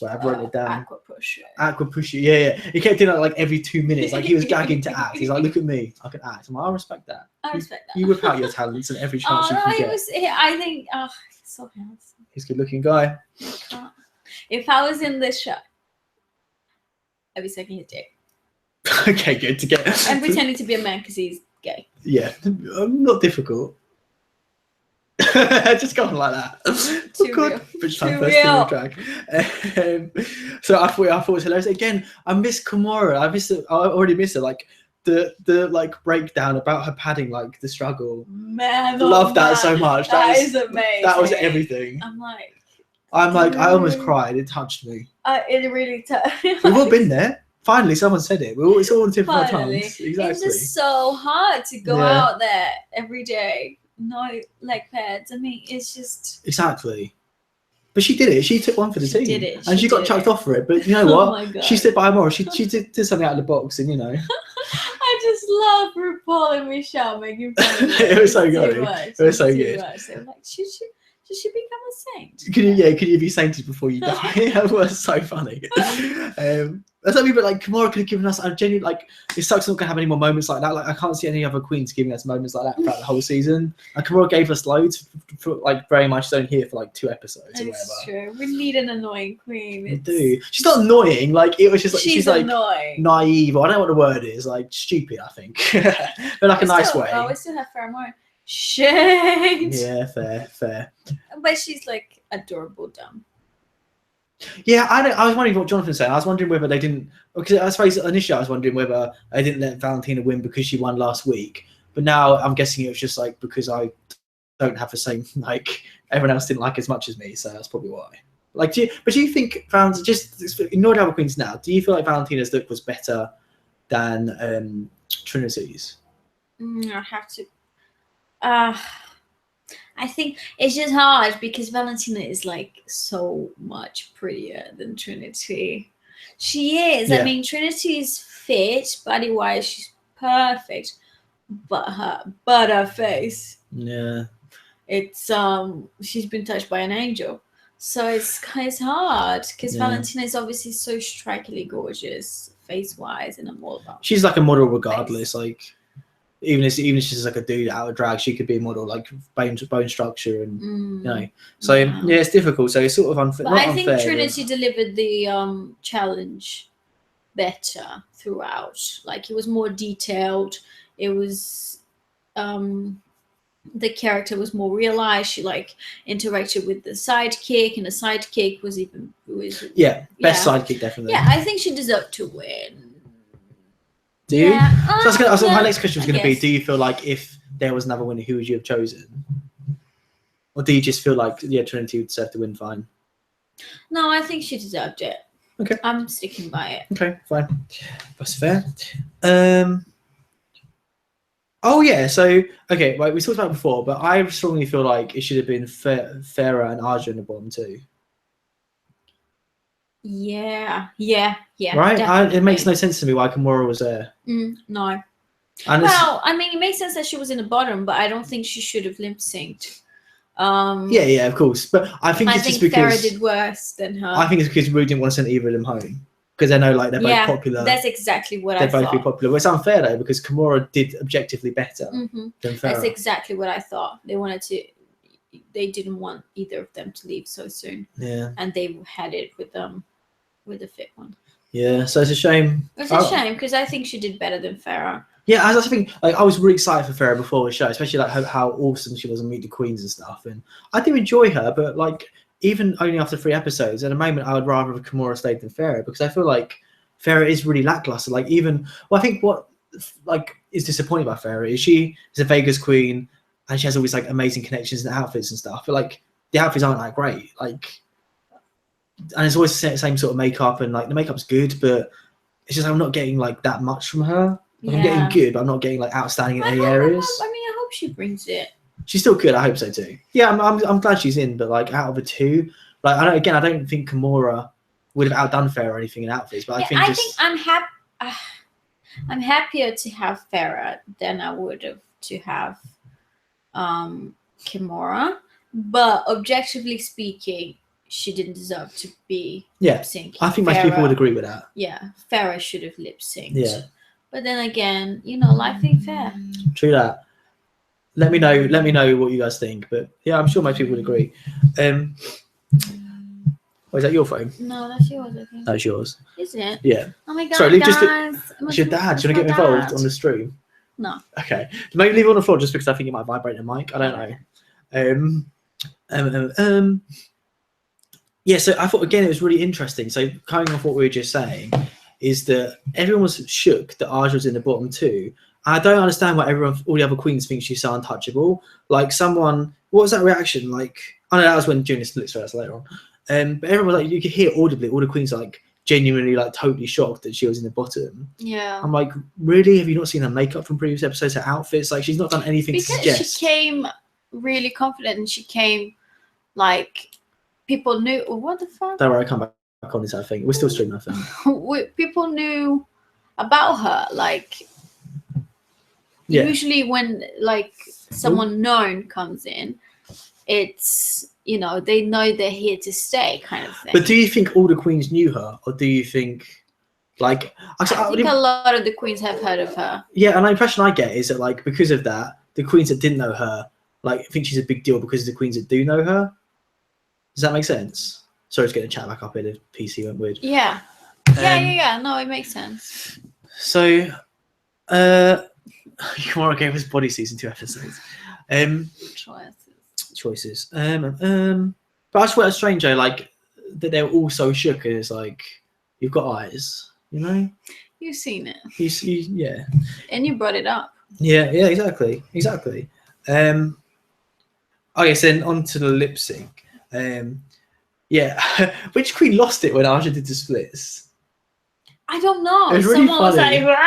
Speaker 2: Well, I wrote it down.
Speaker 1: Aqua Pusher.
Speaker 2: Aqua Pusher. Yeah. He kept doing that like every 2 minutes. Like he was gagging to act. He's like, look at me, I can act. I'm like, I respect that.
Speaker 1: I respect that.
Speaker 2: You whip out your talents and every chance you
Speaker 1: no,
Speaker 2: can
Speaker 1: he
Speaker 2: get.
Speaker 1: was. I think. Oh, he's so handsome.
Speaker 2: He's a good-looking guy.
Speaker 1: If I was in this show, I'd be sucking his dick.
Speaker 2: Okay, good to get.
Speaker 1: And pretending to be a man because he's gay.
Speaker 2: Yeah, not difficult. Just go on like that.
Speaker 1: Too real. Too real.
Speaker 2: So I thought it was hilarious. Again, I missed Kimura. I already missed it. Like the like breakdown about her padding, like the struggle.
Speaker 1: Man,
Speaker 2: love that so much.
Speaker 1: That is amazing.
Speaker 2: That was everything.
Speaker 1: I'm like,
Speaker 2: I almost cried. It touched me.
Speaker 1: It really touched.
Speaker 2: We've all been there. Finally, someone said it. It's all on the tip of our
Speaker 1: Finally.
Speaker 2: tongues. Exactly.
Speaker 1: It's just so hard to go out there every day. No leg pads. I mean, it's just
Speaker 2: exactly. But she did it. She took one for the team.
Speaker 1: Did it.
Speaker 2: And she got chucked off for it. But you know
Speaker 1: Oh
Speaker 2: what?
Speaker 1: my God.
Speaker 2: She stood by her moral. She did something out of the box, and you know.
Speaker 1: I just love RuPaul and Michelle making fun of it.
Speaker 2: It was so good.
Speaker 1: It
Speaker 2: was so good.
Speaker 1: So I'm like, should she become a saint?
Speaker 2: Can you be sainted before you die? That was so funny. That's what I mean, but like Kimura could have given us a genuine, like, it sucks not gonna have any more moments like that. Like I can't see any other queens giving us moments like that throughout the whole season. And Kimura gave us loads for like very much. She's only here for like 2 episodes or whatever.
Speaker 1: It's true. We need an annoying queen.
Speaker 2: We do. She's not annoying. Like it was just like she's like
Speaker 1: annoying.
Speaker 2: Naive. Or I don't know what the word is. Like stupid, I think, but like a nice way.
Speaker 1: Oh, we still have pheromone. Shade.
Speaker 2: Yeah, fair.
Speaker 1: But she's like adorable dumb.
Speaker 2: Yeah, I was wondering what Jonathan said. I was wondering whether they didn't, because I suppose initially I was wondering whether they didn't let Valentina win because she won last week. But now I'm guessing it was just like because I don't have the same, like everyone else didn't like as much as me, so that's probably why. Like, do you think Valentina, just ignore the other queens now, do you feel like Valentina's look was better than Trinity's?
Speaker 1: I have to. I think it's just hard because Valentina is like so much prettier than Trinity. She is.
Speaker 2: Yeah.
Speaker 1: I mean, Trinity's fit, body wise, she's perfect. But her face.
Speaker 2: Yeah.
Speaker 1: It's she's been touched by an angel. So it's hard because Valentina is obviously so strikingly gorgeous face wise, and I'm all about.
Speaker 2: She's like a model regardless, like. Even if she's like a dude out of drag, she could be a model, like bone structure, and you know. So yeah, it's difficult. So it's sort of unfair.
Speaker 1: But I think Trinity delivered the challenge better throughout. Like it was more detailed. It was the character was more realized. She like interacted with the sidekick, and the sidekick was best sidekick definitely. Yeah, I think she deserved to win.
Speaker 2: Do you? So my next question was going to be: do you feel like if there was another winner, who would you have chosen? Or do you just feel like Trinity would deserve to win? Fine.
Speaker 1: No, I think she deserved it.
Speaker 2: Okay.
Speaker 1: I'm sticking by it.
Speaker 2: Okay, fine. That's fair. Oh yeah. So okay, right. We talked about it before, but I strongly feel like it should have been Farrah and Aja in the bottom too.
Speaker 1: Yeah.
Speaker 2: Right? It makes no sense to me why Kimura was there.
Speaker 1: No.
Speaker 2: And
Speaker 1: well, I mean, it makes sense that she was in the bottom, but I don't think she should have lip synced.
Speaker 2: Yeah, of course. But I think it's just because
Speaker 1: Farrah did worse than her.
Speaker 2: I think it's because we didn't want to send either of them home because they know like they're both popular.
Speaker 1: That's exactly what I thought.
Speaker 2: They're both be popular. Well, it's unfair though because Kimura did objectively better than Farrah.
Speaker 1: That's exactly what I thought. They didn't want either of them to leave so soon.
Speaker 2: Yeah.
Speaker 1: And they had it with the fit one.
Speaker 2: Yeah, so it's a shame.
Speaker 1: It's a shame because I think she did better than Farrah.
Speaker 2: Yeah, I think like I was really excited for Farrah before the show, especially like how awesome she was on Meet the Queens and stuff. And I do enjoy her, but like even only after 3 episodes, at the moment I would rather have Kimura stayed than Farrah, because I feel like Farrah is really lackluster. Like even, well, I think what like is disappointing about Farrah is she is a Vegas queen and she has always like amazing connections and outfits and stuff, but like the outfits aren't that great. Like, and it's always the same sort of makeup, and like the makeup's good, but it's just I'm not getting like that much from her. Like, I'm getting good, but I'm not getting like outstanding in any areas.
Speaker 1: I hope she brings it.
Speaker 2: She's still good. I hope so too. Yeah, I'm glad she's in, but like out of the two, like I don't think Kimura would have outdone Farrah or anything in outfits, but I think
Speaker 1: I'm happier to have Farrah than I would have to have Kimura. But objectively speaking, she didn't deserve to be lip syncing.
Speaker 2: I think most people would agree with that.
Speaker 1: Yeah, Farrah should have lip synced.
Speaker 2: Yeah.
Speaker 1: But then again, life ain't fair.
Speaker 2: True that. Let me know what you guys think. But yeah, I'm sure most people would agree. Is that your phone?
Speaker 1: No, that's yours, I think.
Speaker 2: That's yours.
Speaker 1: Is it?
Speaker 2: Yeah.
Speaker 1: Oh my god,
Speaker 2: sorry, leave
Speaker 1: guys.
Speaker 2: It's your dad. Do you want to get involved on the stream?
Speaker 1: No.
Speaker 2: Okay. Maybe leave it on the floor just because I think it might vibrate the mic. I don't know. Yeah, so I thought, again, it was really interesting. So coming off what we were just saying, is that everyone was shook that Aja was in the bottom 2. I don't understand why all the other queens think she's so untouchable. Like what was that reaction? Like, I know that was when Junior splits first later on. But everyone was like, you could hear audibly, all the queens like genuinely like totally shocked that she was in the bottom.
Speaker 1: Yeah.
Speaker 2: I'm like, really? Have you not seen her makeup from previous episodes, her outfits? Like, she's not done anything to suggest.
Speaker 1: Because she came really confident and she came like people knew. What the fuck?
Speaker 2: Don't worry, I come back on this, I think. We're still streaming, I think.
Speaker 1: People knew about her. Like, usually when like someone known comes in, it's, they know they're here to stay kind of thing.
Speaker 2: But do you think all the queens knew her? Or do you think, like...
Speaker 1: I think a lot of the queens have heard of her.
Speaker 2: Yeah, and the impression I get is that, like, because of that, the queens that didn't know her, like, think she's a big deal because of the queens that do know her. Does that make sense? Sorry, just getting the chat back up here. The PC went weird.
Speaker 1: Yeah. Yeah. No, it makes sense.
Speaker 2: So, Kimura gave us bodysuits in 2 episodes. Choices. But I just thought it was strange, though, like, that they were all so shook, and it's like, you've got eyes, You've
Speaker 1: seen it.
Speaker 2: Yeah.
Speaker 1: And you brought it up.
Speaker 2: Yeah, exactly. Okay, so then on to the lip sync. Yeah. Which queen lost it when Aja did the splits?
Speaker 1: I don't know.
Speaker 2: It was really
Speaker 1: Someone
Speaker 2: funny.
Speaker 1: was like,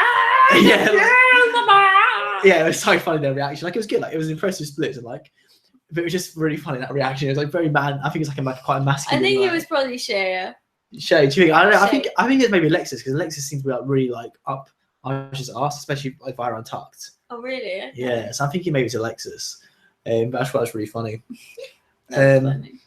Speaker 2: yeah, it was so funny, their reaction. Like, it was good. Like, it was impressive splits, and like, but it was just really funny, that reaction. It was like very man. I think it's like quite a masculine.
Speaker 1: I think it was probably Shaya.
Speaker 2: Shay, do you think? I don't know. I think it's maybe Alexis, because Alexis seems to be like really like up Aja's ass, especially like via untucked.
Speaker 1: Oh really? Okay.
Speaker 2: Yeah, so I'm thinking maybe it's Alexis. But I thought that was really funny.
Speaker 1: Funny.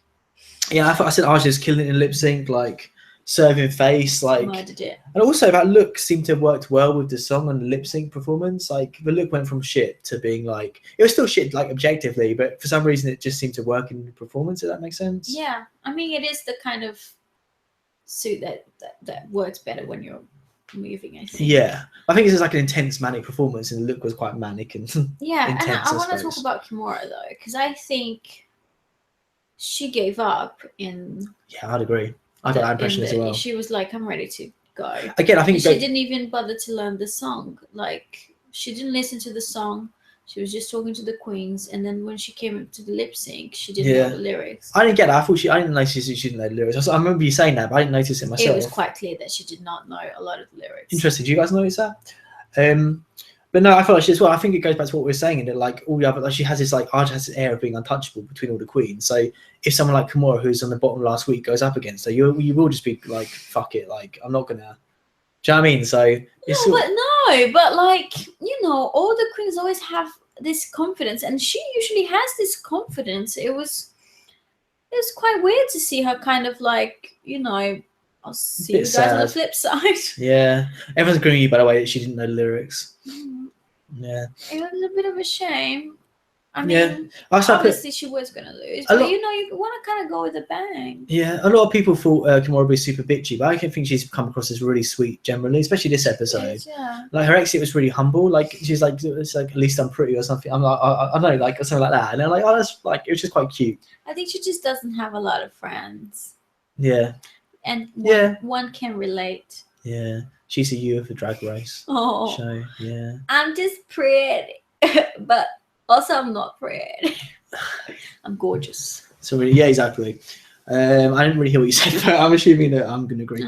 Speaker 2: Yeah, I said Aja's killing it in lip sync, like serving face, like.
Speaker 1: Murdered it.
Speaker 2: And also that look seemed to have worked well with the song and the lip sync performance. Like the look went from shit to being like, it was still shit, like objectively, but for some reason it just seemed to work in the performance. If that makes sense.
Speaker 1: Yeah, I mean it is the kind of suit that works better when you're moving, I think.
Speaker 2: Yeah, I think this is like an intense manic performance, and the look was quite manic and
Speaker 1: yeah.
Speaker 2: intense,
Speaker 1: and I want to talk about Kimura though, because I think she gave up in.
Speaker 2: Yeah, I'd agree. I got that impression as well.
Speaker 1: She was like, "I'm ready to go."
Speaker 2: Again, I think
Speaker 1: she didn't even bother to learn the song. Like, she didn't listen to the song. She was just talking to the queens, and then when she came to the lip sync, she didn't know the lyrics.
Speaker 2: I didn't get that. I didn't notice she didn't know the lyrics. I remember you saying that, but I didn't notice it myself.
Speaker 1: It was quite clear that she did not know a lot of the lyrics.
Speaker 2: Interesting. Do you guys notice that? But no, I feel like she as well. I think it goes back to what we were saying, in that like all the other, like she has this like Aja has this air of being untouchable between all the queens. So if someone like Kimura, who's on the bottom last week, goes up against her, you will just be like, fuck it, like I'm not gonna. Do you know what I mean? So
Speaker 1: but like all the queens always have this confidence, and she usually has this confidence. It was quite weird to see her kind of like, I'll see you guys on the flip side.
Speaker 2: Yeah, everyone's agreeing with you, by the way, that she didn't know the lyrics.
Speaker 1: Mm.
Speaker 2: Yeah,
Speaker 1: it was a bit of a shame. I mean, obviously she was going to lose, but you want to kind of go with a bang.
Speaker 2: Yeah, a lot of people thought Kimura was super bitchy, but I can think she's come across as really sweet generally, especially this episode. Like her exit was really humble. Like she's like, it's like at least I'm pretty or something. I'm like, I don't know, like something like that. And they're like, oh, that's like it was just quite cute.
Speaker 1: I think she just doesn't have a lot of friends.
Speaker 2: Yeah.
Speaker 1: And one can relate.
Speaker 2: Yeah, she's a you of the Drag Race show. Yeah.
Speaker 1: I'm just pretty, but also I'm not pretty. I'm gorgeous.
Speaker 2: So really, yeah, exactly. I didn't really hear what you said, but I'm assuming that I'm going to agree.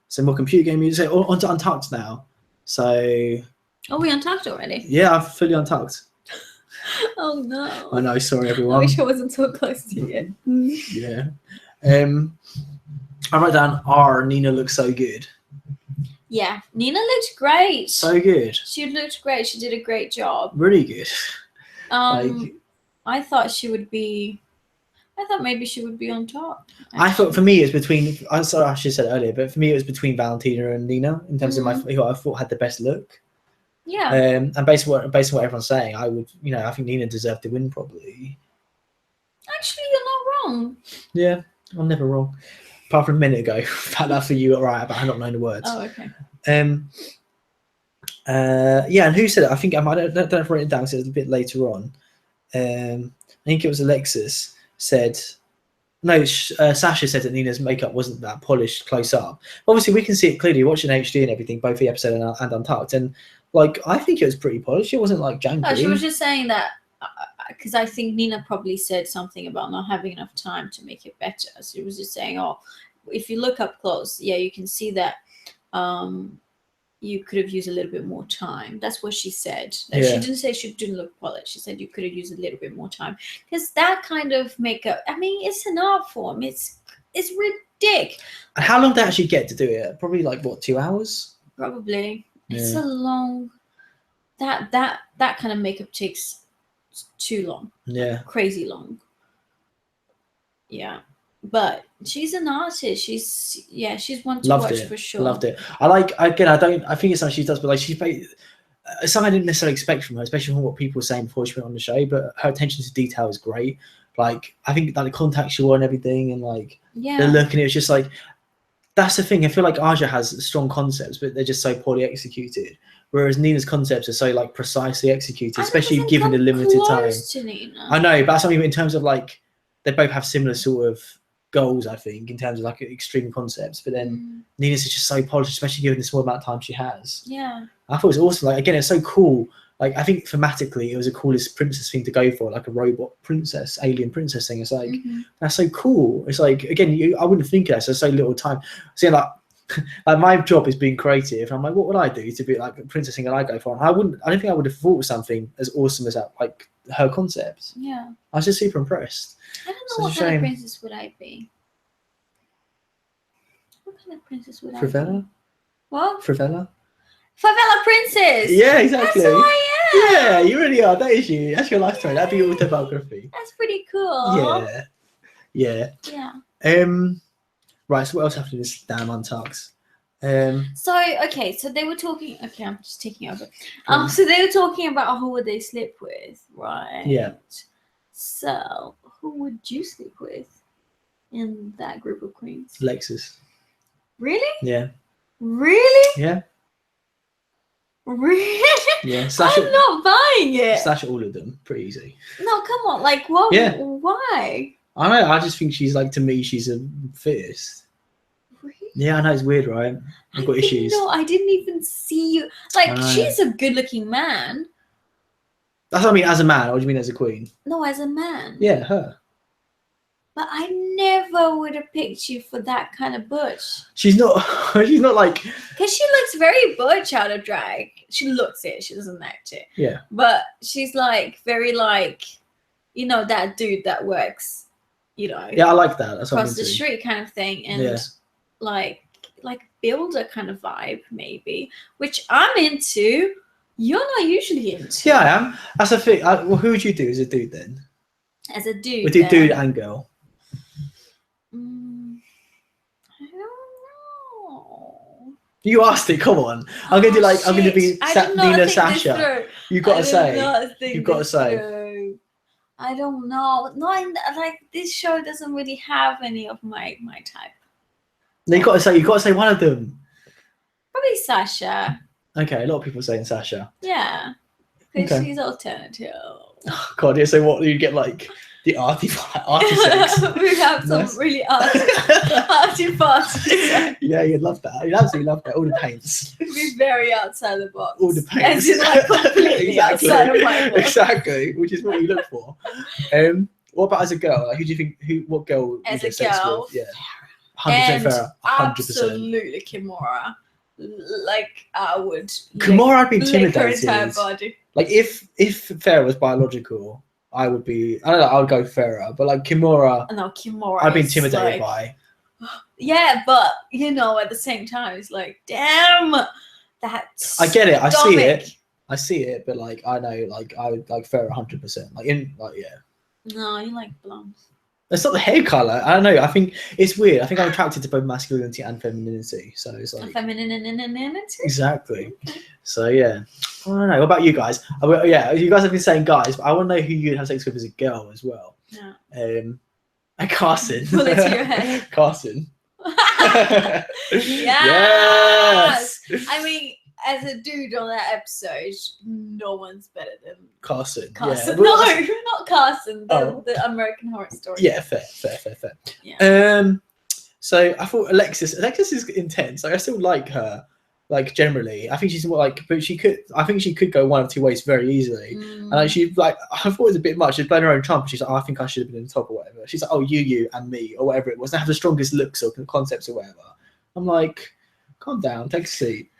Speaker 2: So more computer game music. So on to Untucked now. So.
Speaker 1: Oh, we untucked already?
Speaker 2: Yeah, I'm fully untucked.
Speaker 1: Oh no.
Speaker 2: I know, sorry everyone.
Speaker 1: I wish I wasn't so close to you.
Speaker 2: Yeah. I wrote down Nina looks so good.
Speaker 1: Yeah, Nina looked great.
Speaker 2: So good.
Speaker 1: She looked great. She did a great job.
Speaker 2: Really good.
Speaker 1: I thought she would be. I thought maybe she would be on top. Actually.
Speaker 2: I thought for me it was between. I'm sorry, I should have said it earlier, but for me it was between Valentina and Nina in terms of who I thought had the best look.
Speaker 1: Yeah.
Speaker 2: And based on what everyone's saying, I would, I think Nina deserved to win probably.
Speaker 1: Actually, you're not wrong.
Speaker 2: Yeah, I'm never wrong. Apart from a minute ago, that's for you right about not knowing the words.
Speaker 1: Oh, okay.
Speaker 2: Yeah, and who said it? I think I don't know if I wrote it down because it was a bit later on. I think it was Alexis said. No, Sasha said that Nina's makeup wasn't that polished close up. Obviously, we can see it clearly watching HD and everything, both the episode and Untucked. And like, I think it was pretty polished. It wasn't like janky.
Speaker 1: No, she was just saying that because I think Nina probably said something about not having enough time to make it better. So she was just saying, oh, if you look up close, yeah, you can see that you could have used a little bit more time. That's what she said. Yeah. She didn't say she didn't look polished. She said you could have used a little bit more time. Because that kind of makeup, I mean, it's an art form. It's ridiculous.
Speaker 2: And how long did they actually get to do it? Probably like, what, 2 hours?
Speaker 1: Probably. Yeah. It's a long... That kind of makeup takes too long.
Speaker 2: Yeah.
Speaker 1: Crazy long. Yeah. But she's an artist. She's one to watch for sure.
Speaker 2: Loved it. I think it's something she does, but like she's something I didn't necessarily expect from her, especially from what people were saying before she went on the show. But her attention to detail is great. Like I think like the contacts she wore and everything, and like the look, and it was just like that's the thing. I feel like Aja has strong concepts, but they're just so poorly executed. Whereas Nina's concepts are so like precisely executed, especially given the limited time.
Speaker 1: To Nina.
Speaker 2: I know, but that's something in terms of like they both have similar sort of goals, I think, in terms of like extreme concepts. But then Nina's is just so polished, especially given the small amount of time she has.
Speaker 1: Yeah.
Speaker 2: I thought it was awesome. Like again, it's so cool. Like I think thematically, it was the coolest princess thing to go for, like a robot princess, alien princess thing. It's like that's so cool. It's like again, I wouldn't think of that. So little time. So like my job is being creative. And I'm like, what would I do to be like a princess thing that I go for? And I don't think I would have thought of something as awesome as that, like her concept.
Speaker 1: Yeah.
Speaker 2: I was just super impressed.
Speaker 1: I don't know what kind of princess would I be. What kind of princess would I be? What?
Speaker 2: Favela
Speaker 1: princess.
Speaker 2: Yeah, exactly.
Speaker 1: That's who I am.
Speaker 2: Yeah, you really are. That is you. That's your life story. That'd be your autobiography.
Speaker 1: That's pretty cool.
Speaker 2: Yeah. Right. So what else happened in this damn Untucked?
Speaker 1: So they were talking. Okay, I'm just taking over. So they were talking about who would they sleep with, right?
Speaker 2: Yeah.
Speaker 1: So who would you sleep with in that group of queens?
Speaker 2: Lexus.
Speaker 1: Really?
Speaker 2: Yeah.
Speaker 1: Really?
Speaker 2: Yeah.
Speaker 1: Really?
Speaker 2: Yeah.
Speaker 1: I'm not buying it.
Speaker 2: Slash all of them. Pretty easy.
Speaker 1: No, come on. Like, what?
Speaker 2: Yeah.
Speaker 1: Why?
Speaker 2: I don't know. I just think she's like, to me, she's a fittest.
Speaker 1: Really?
Speaker 2: Yeah, I know it's weird, right? I've got issues.
Speaker 1: No, I didn't even see you. Like, she's a good-looking man.
Speaker 2: That's what I mean as a man. Or do you mean as a queen?
Speaker 1: No, as a man.
Speaker 2: Yeah, her.
Speaker 1: But I never would have picked you for that kind of butch.
Speaker 2: She's not like...
Speaker 1: Because she looks very butch out of drag. She looks it. She doesn't act it.
Speaker 2: Yeah.
Speaker 1: But she's like, very like, that dude that works,
Speaker 2: Yeah, I like that. That's
Speaker 1: across the street kind of thing. And like builder kind of vibe, maybe. Which I'm into. You're not usually into.
Speaker 2: Yeah, I am. That's the thing. Well, who would you do as a dude then?
Speaker 1: As a dude?
Speaker 2: We do dude and girl.
Speaker 1: I don't know.
Speaker 2: You asked it. Come on. I'm going to be Nina Sasha. You've got to say.
Speaker 1: You've got to say. I don't know. No, like this show doesn't really have any of my type.
Speaker 2: No, you've got to say one of them.
Speaker 1: Probably Sasha.
Speaker 2: Okay, a lot of people are saying Sasha.
Speaker 1: Yeah, because she's alternative.
Speaker 2: Oh, God, yeah. So what do you get, like the arty sex?
Speaker 1: We have some really arty parties.
Speaker 2: Yeah, you'd love that. You'd absolutely love that. All the paints.
Speaker 1: It'd be very outside the box.
Speaker 2: All the paints.
Speaker 1: As in, like, completely outside of my box.
Speaker 2: Exactly, which is what you look for. What about as a girl? Like, who do you think? What girl?
Speaker 1: As a girl,
Speaker 2: yeah, 100% Farrah. 100%.
Speaker 1: Absolutely, Kimura. Like I would.
Speaker 2: Kimura, I'd be intimidated.
Speaker 1: Her entire body.
Speaker 2: Like if Farrah was biological, I would be. I don't know. I would go Farrah, but like Kimura.
Speaker 1: No, Kimura.
Speaker 2: I'd be intimidated by.
Speaker 1: Yeah, but at the same time, it's like, damn, that's.
Speaker 2: I get it. I see it, but like I know, like I would like Farrah 100%. Yeah.
Speaker 1: No, you like blondes.
Speaker 2: It's not the hair color. I don't know. I think it's weird. I think I'm attracted to both masculinity and femininity. So it's like
Speaker 1: femininity.
Speaker 2: Exactly. So yeah, I don't know. What about you guys? Yeah, you guys have been saying guys, but I want to know who you'd have sex with as a girl as well.
Speaker 1: Yeah.
Speaker 2: And Carson.
Speaker 1: Bullet to your head.
Speaker 2: Carson.
Speaker 1: Yes. I mean, as a dude on that episode, no one's better than
Speaker 2: Carson.
Speaker 1: Carson.
Speaker 2: Yeah.
Speaker 1: No, not Carson. The American Horror Story.
Speaker 2: Yeah, fair.
Speaker 1: Yeah.
Speaker 2: So I thought Alexis is intense. Like I still like her. Like generally, I think she's more like, but I think she could go one of two ways very easily. And like I thought it was a bit much. She's blowing her own trumpet. She's like, I think I should have been in the top or whatever. She's like, oh, you and me or whatever it was. They have the strongest looks or concepts or whatever. I'm like, calm down, take a seat.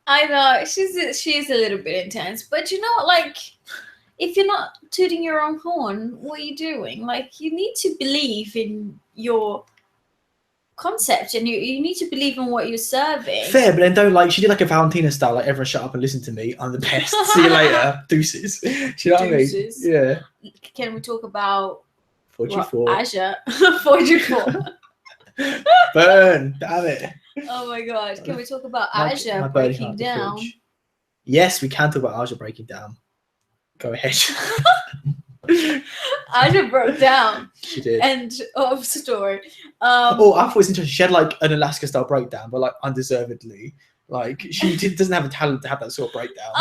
Speaker 1: I know she is a little bit intense, but you know, like, if you're not tooting your own horn, what are you doing? Like, you need to believe in your concept, and you need to believe in what you're serving.
Speaker 2: Fair, but then don't, like, she did like a Valentina style, like, everyone shut up and listen to me, I'm the best, see you later, deuces. Do you know what I mean? Yeah.
Speaker 1: Can we talk about
Speaker 2: 44?
Speaker 1: Azure. 44.
Speaker 2: Burn, damn it.
Speaker 1: Oh my god, can we talk about Azure breaking down?
Speaker 2: Yes, we can talk about Azure breaking down. Go ahead.
Speaker 1: Azure broke down.
Speaker 2: She did.
Speaker 1: End of story.
Speaker 2: I thought it was interesting. She had like an Alaska style breakdown, but like undeservedly. Like she doesn't have the talent to have that sort of breakdown.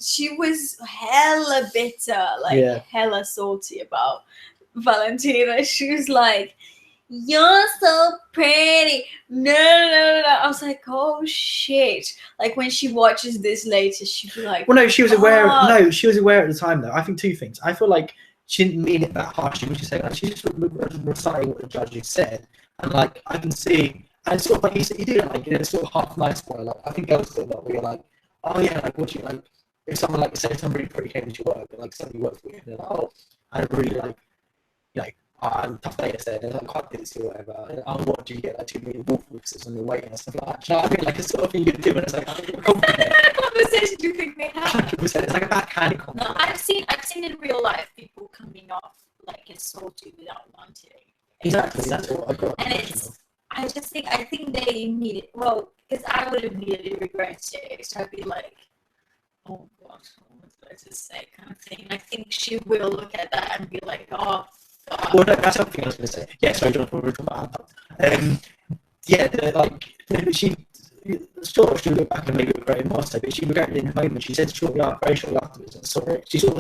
Speaker 1: She was hella bitter, like hella salty about Valentina. She was like, "You're so pretty." No. I was like, oh shit. Like when she watches this later, she'd be like,
Speaker 2: well, no, she was aware. No, she was aware at the time though. I think two things. I feel like she didn't mean it that harshly when she said that. She just reciting what the judges said, and like I can see, and it's sort of like you do it like in a sort of half nice way. Like I think girls do a lot where you're like, oh yeah, like what do you like? If someone like say something really pretty came into work, and like somebody works for you, and they're like, oh, I really like tough day yesterday, and like quite busy or whatever. And, oh, what do you get? Like 2 million wolf whistles on your weight and stuff like that. Do you know what I mean? Like it's sort of thing you do, and it's like
Speaker 1: what conversation do you think they have?
Speaker 2: 100%. It's like a backhanded compliment.
Speaker 1: No, I've seen in real life people coming off like assaulted without wanting.
Speaker 2: Exactly, that's what I got.
Speaker 1: And I think they need it. Well, because I would immediately regret it. So I'd be like, oh God, what did I just say, kind of thing. I think she will look at that and be like, oh.
Speaker 2: Well, no, that's something I was going to say. Yeah, sorry, John, we're talking about she looked back and maybe regretted more so, but she regretted it in the moment. She said very shortly afterwards, sorry. I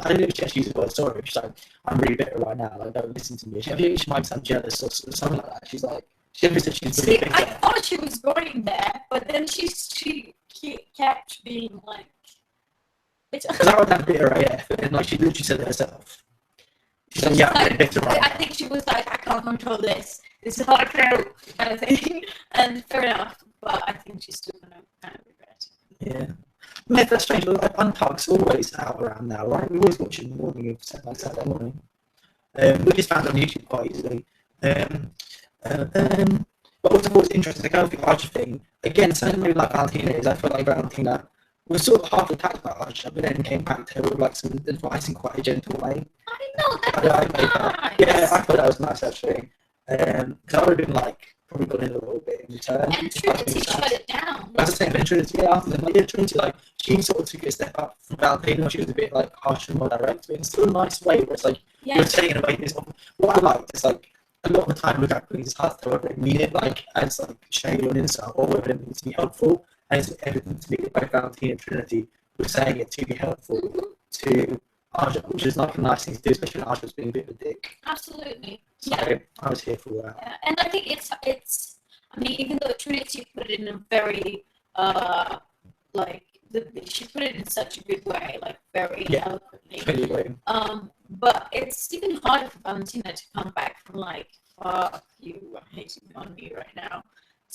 Speaker 2: don't know if she actually used the word sorry. She's like, I'm really bitter right now, like, don't listen to me. I think she might sound jealous or something like that. She's like, she said she's really bitter.
Speaker 1: I thought she was going there, but then she kept being like,
Speaker 2: because I would have bitter AF, and then like she literally said it herself. She's like, yeah, I'm bitter right now.
Speaker 1: I think she was like, I can't control this. This is how I feel, kind of thing. And fair enough, but I think she's still gonna kind of regret it.
Speaker 2: Yeah. Maybe that's strange, but like Unplugged's always out around now, right? We always watch it in the morning of Saturday morning. We just found it on YouTube quite easily. But what's interesting, I don't think Archer thing, again, something really like Valentina is, I feel like Valentina was sort of half attacked by Archer, but then came back to her with like some advice in quite a gentle way.
Speaker 1: I know, that was nice.
Speaker 2: Yeah, I thought that was nice actually. Because I would have been like, probably gone in a little bit in return.
Speaker 1: And Trinity shut it down.
Speaker 2: That's the same thing, Trinity, after them, like, yeah, Trinity, like, she sort of took a step up from Valentina. She was a bit like harsh and more direct, but in still a nice way. Where it's like you're saying in a way this. What I liked is like a lot of the time with drag queens, it's hard to tell whether they mean it like as like shady or insult, or whether it means to be helpful. And it's evident to me that both Valentina and Trinity were saying it to be helpful to Aja, which is like a nice thing to do, especially when Aja's being a bit of a dick.
Speaker 1: Absolutely.
Speaker 2: So I was here for that.
Speaker 1: Yeah. And I think it's. I mean, even though Trinity put it in a very she put it in such a good way, like very eloquently.
Speaker 2: Totally.
Speaker 1: But it's even harder for Valentina to come back from like, fuck you, I'm hating on me right now,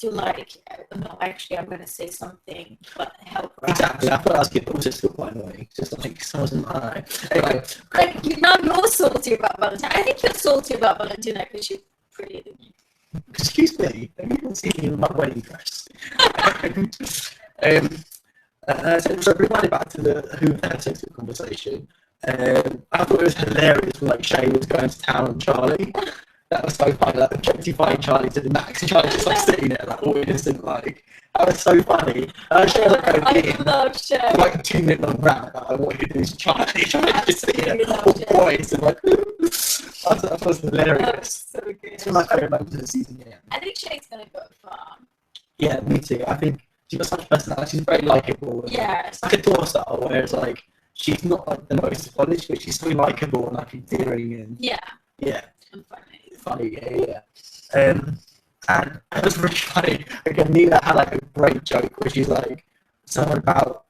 Speaker 1: to like, no, actually, I'm going to say something, but help her.
Speaker 2: Exactly. I thought I was getting also still quite annoying. Just like, someone, I don't know. Anyway.
Speaker 1: Like, you're salty about Valentina. I think you're salty about Valentina because she's prettier than you.
Speaker 2: Excuse me, have you been seeing me in my wedding dress? So reminding back to the who had sex with conversation, I thought it was hilarious when like Shay was going to town on Charlie. That was so funny, like objectifying Charlie to the max, and Charlie just like sitting there like all innocent, like that was so funny. Shay was like going
Speaker 1: love Shay.
Speaker 2: Like a 2-minute long rant about what he do to Charlie. Charlie just sitting there all boys and like that was hilarious.
Speaker 1: So good.
Speaker 2: It's one of my favourite moments of the season. Yeah.
Speaker 1: I think Shay's gonna go far.
Speaker 2: Yeah, me too. I think she's got such personality. She's very likable.
Speaker 1: Yeah.
Speaker 2: It's like a door style where it's like she's not like the most polished, but she's so likable and like endearing and
Speaker 1: yeah.
Speaker 2: And funny. Yeah. And it was really funny. Again, Nina had like a great joke where she's like someone about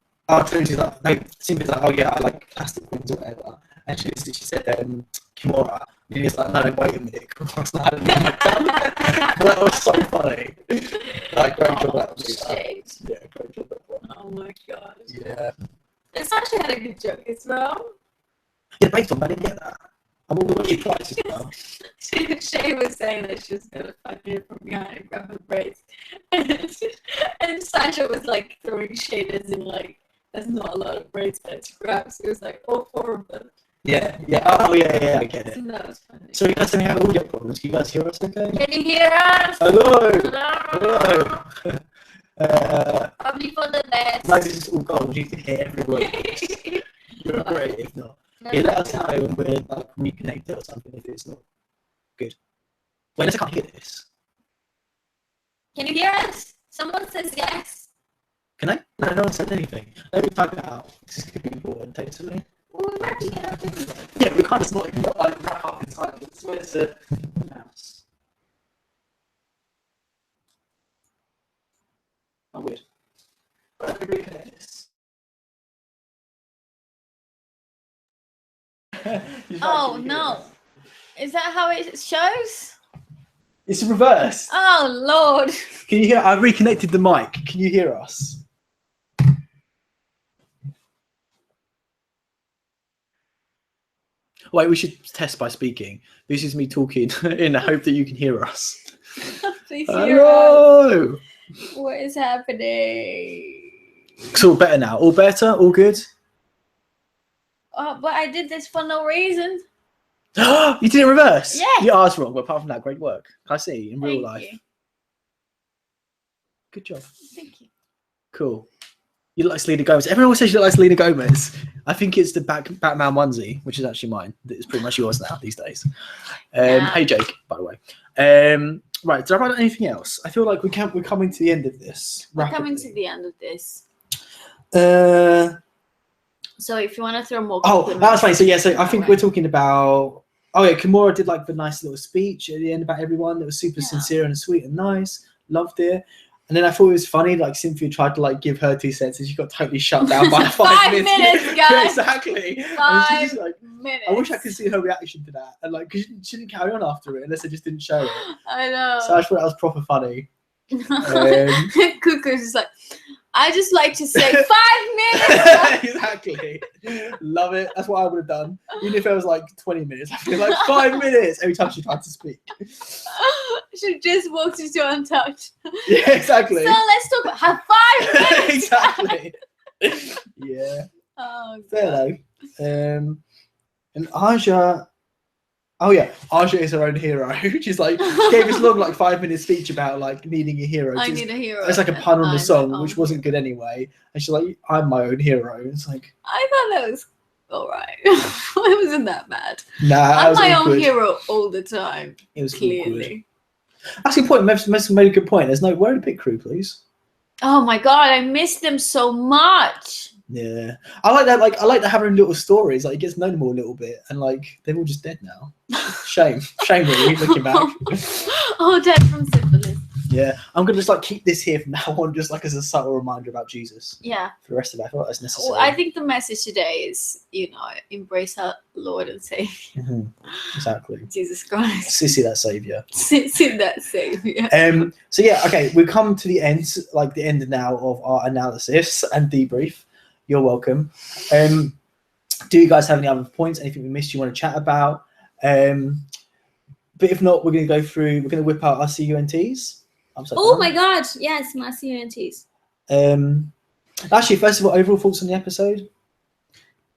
Speaker 2: she's like no, Simba's like, oh yeah, I like plastic ones or whatever, and she said Kimura. And he's like, no, wait a minute, Kimura's not having that was so funny. Like, great job that was. Yeah, great job that one.
Speaker 1: Oh my god.
Speaker 2: Yeah.
Speaker 1: It's actually had a good joke as well.
Speaker 2: Yeah, based on, I didn't get that. I'm all the way twice as well.
Speaker 1: Shay was saying that she was gonna fuck her from behind and grab her braids. And Sasha was like throwing shade as in like, there's not a lot of braids there to grab. So it was like all 4 of them.
Speaker 2: Yeah. Oh, yeah, I get it.
Speaker 1: So that was funny.
Speaker 2: So you guys have audio problems. Can you guys hear us okay?
Speaker 1: Can you hear us?
Speaker 2: Hello.
Speaker 1: Probably for the best.
Speaker 2: Like, this is all gold. You can hear every word. You're great, if not. Yeah, let us know when we're like reconnected or something if it's not good. Wait, I can't hear this.
Speaker 1: Can you hear us? Someone says yes.
Speaker 2: Can I? No one said anything. Let me type it out. This is going to be important, totally. Yeah, we can't just not like wrap up in silence. Where's the mouse? Oh, weird. Let me reconnect this.
Speaker 1: Oh no. Is that how it shows?
Speaker 2: It's reversed.
Speaker 1: Oh Lord.
Speaker 2: Can you hear? I reconnected the mic. Can you hear us? Wait, we should test by speaking. This is me talking in the hope that you can hear us.
Speaker 1: Please hear us. What is happening?
Speaker 2: It's all better now. All better? All good?
Speaker 1: Oh, but I did this for no reason.
Speaker 2: You did it in reverse?
Speaker 1: Yeah.
Speaker 2: You asked wrong, but apart from that, great work. I see, in real life.
Speaker 1: You.
Speaker 2: Good job.
Speaker 1: Thank you.
Speaker 2: Cool. You look like Selena Gomez. Everyone always says you look like Selena Gomez. I think it's the Batman onesie, which is actually mine. It's pretty much yours now these days. Hey, Jake, by the way. Right, did I write anything else? I feel like we're coming to the end of this.
Speaker 1: We're coming to the end of this. So if you want to throw more...
Speaker 2: Oh, that was fine. So I think we're talking about... Oh, yeah, Kimura did like the nice little speech at the end about everyone. It was super sincere and sweet and nice. Loved it. And then I thought it was funny, like Cynthia tried to like give her 2 cents and she got totally shut down by 5 minutes.
Speaker 1: 5 minutes, guys.
Speaker 2: Exactly.
Speaker 1: 5 minutes.
Speaker 2: I wish I could see her reaction to that. And like, cause she didn't carry on after it unless they just didn't show it.
Speaker 1: I know.
Speaker 2: So I just thought that was proper funny.
Speaker 1: Cuckoo's just like, I just like to say 5 minutes.
Speaker 2: Exactly. Love it. That's what I would have done. Even if it was like 20 minutes, I'd be like 5 minutes every time she tried to speak.
Speaker 1: She just walked into untouched.
Speaker 2: Yeah, exactly.
Speaker 1: So let's talk about have 5 minutes.
Speaker 2: Exactly. Yeah.
Speaker 1: Oh,
Speaker 2: fair though. And Aja, Oh yeah, Aja is her own hero. She's like, she gave this long, like 5-minute speech about like needing a hero.
Speaker 1: I need a hero.
Speaker 2: It's like a pun on the song, which wasn't
Speaker 1: hero.
Speaker 2: good anyway. And she's like, I'm my own hero. It's like,
Speaker 1: I thought that was all right. It wasn't that bad.
Speaker 2: nah,
Speaker 1: I'm my own hero all the time.
Speaker 2: It was
Speaker 1: clearly.
Speaker 2: Awkward. That's a good point. Most made a good point. There's no where are the pit crew, please.
Speaker 1: Oh my god, I miss them so much.
Speaker 2: Yeah, I like that. Like, I like that having little stories. Like, it gets known them all a little bit, and like they're all just dead now. Shame, really. Looking back.
Speaker 1: Oh, dead from syphilis.
Speaker 2: Yeah, I'm gonna just like keep this here from now on, just like as a subtle reminder about Jesus.
Speaker 1: Yeah.
Speaker 2: For the rest of it, I thought that's necessary.
Speaker 1: Well, I think the message today is, embrace our Lord and Savior.
Speaker 2: Mm-hmm. Exactly.
Speaker 1: Jesus Christ.
Speaker 2: Sissy, that savior.
Speaker 1: Sissy, that Savior.
Speaker 2: So yeah, okay, we've come to the end, like the end now of our analysis and debrief. You're welcome. Do you guys have any other points? Anything we missed you want to chat about? But if not, we're going to go through. We're going to whip out our CUNTs.
Speaker 1: Oh my god! Yes, my CUNTs.
Speaker 2: Actually, first of all, overall thoughts on the episode?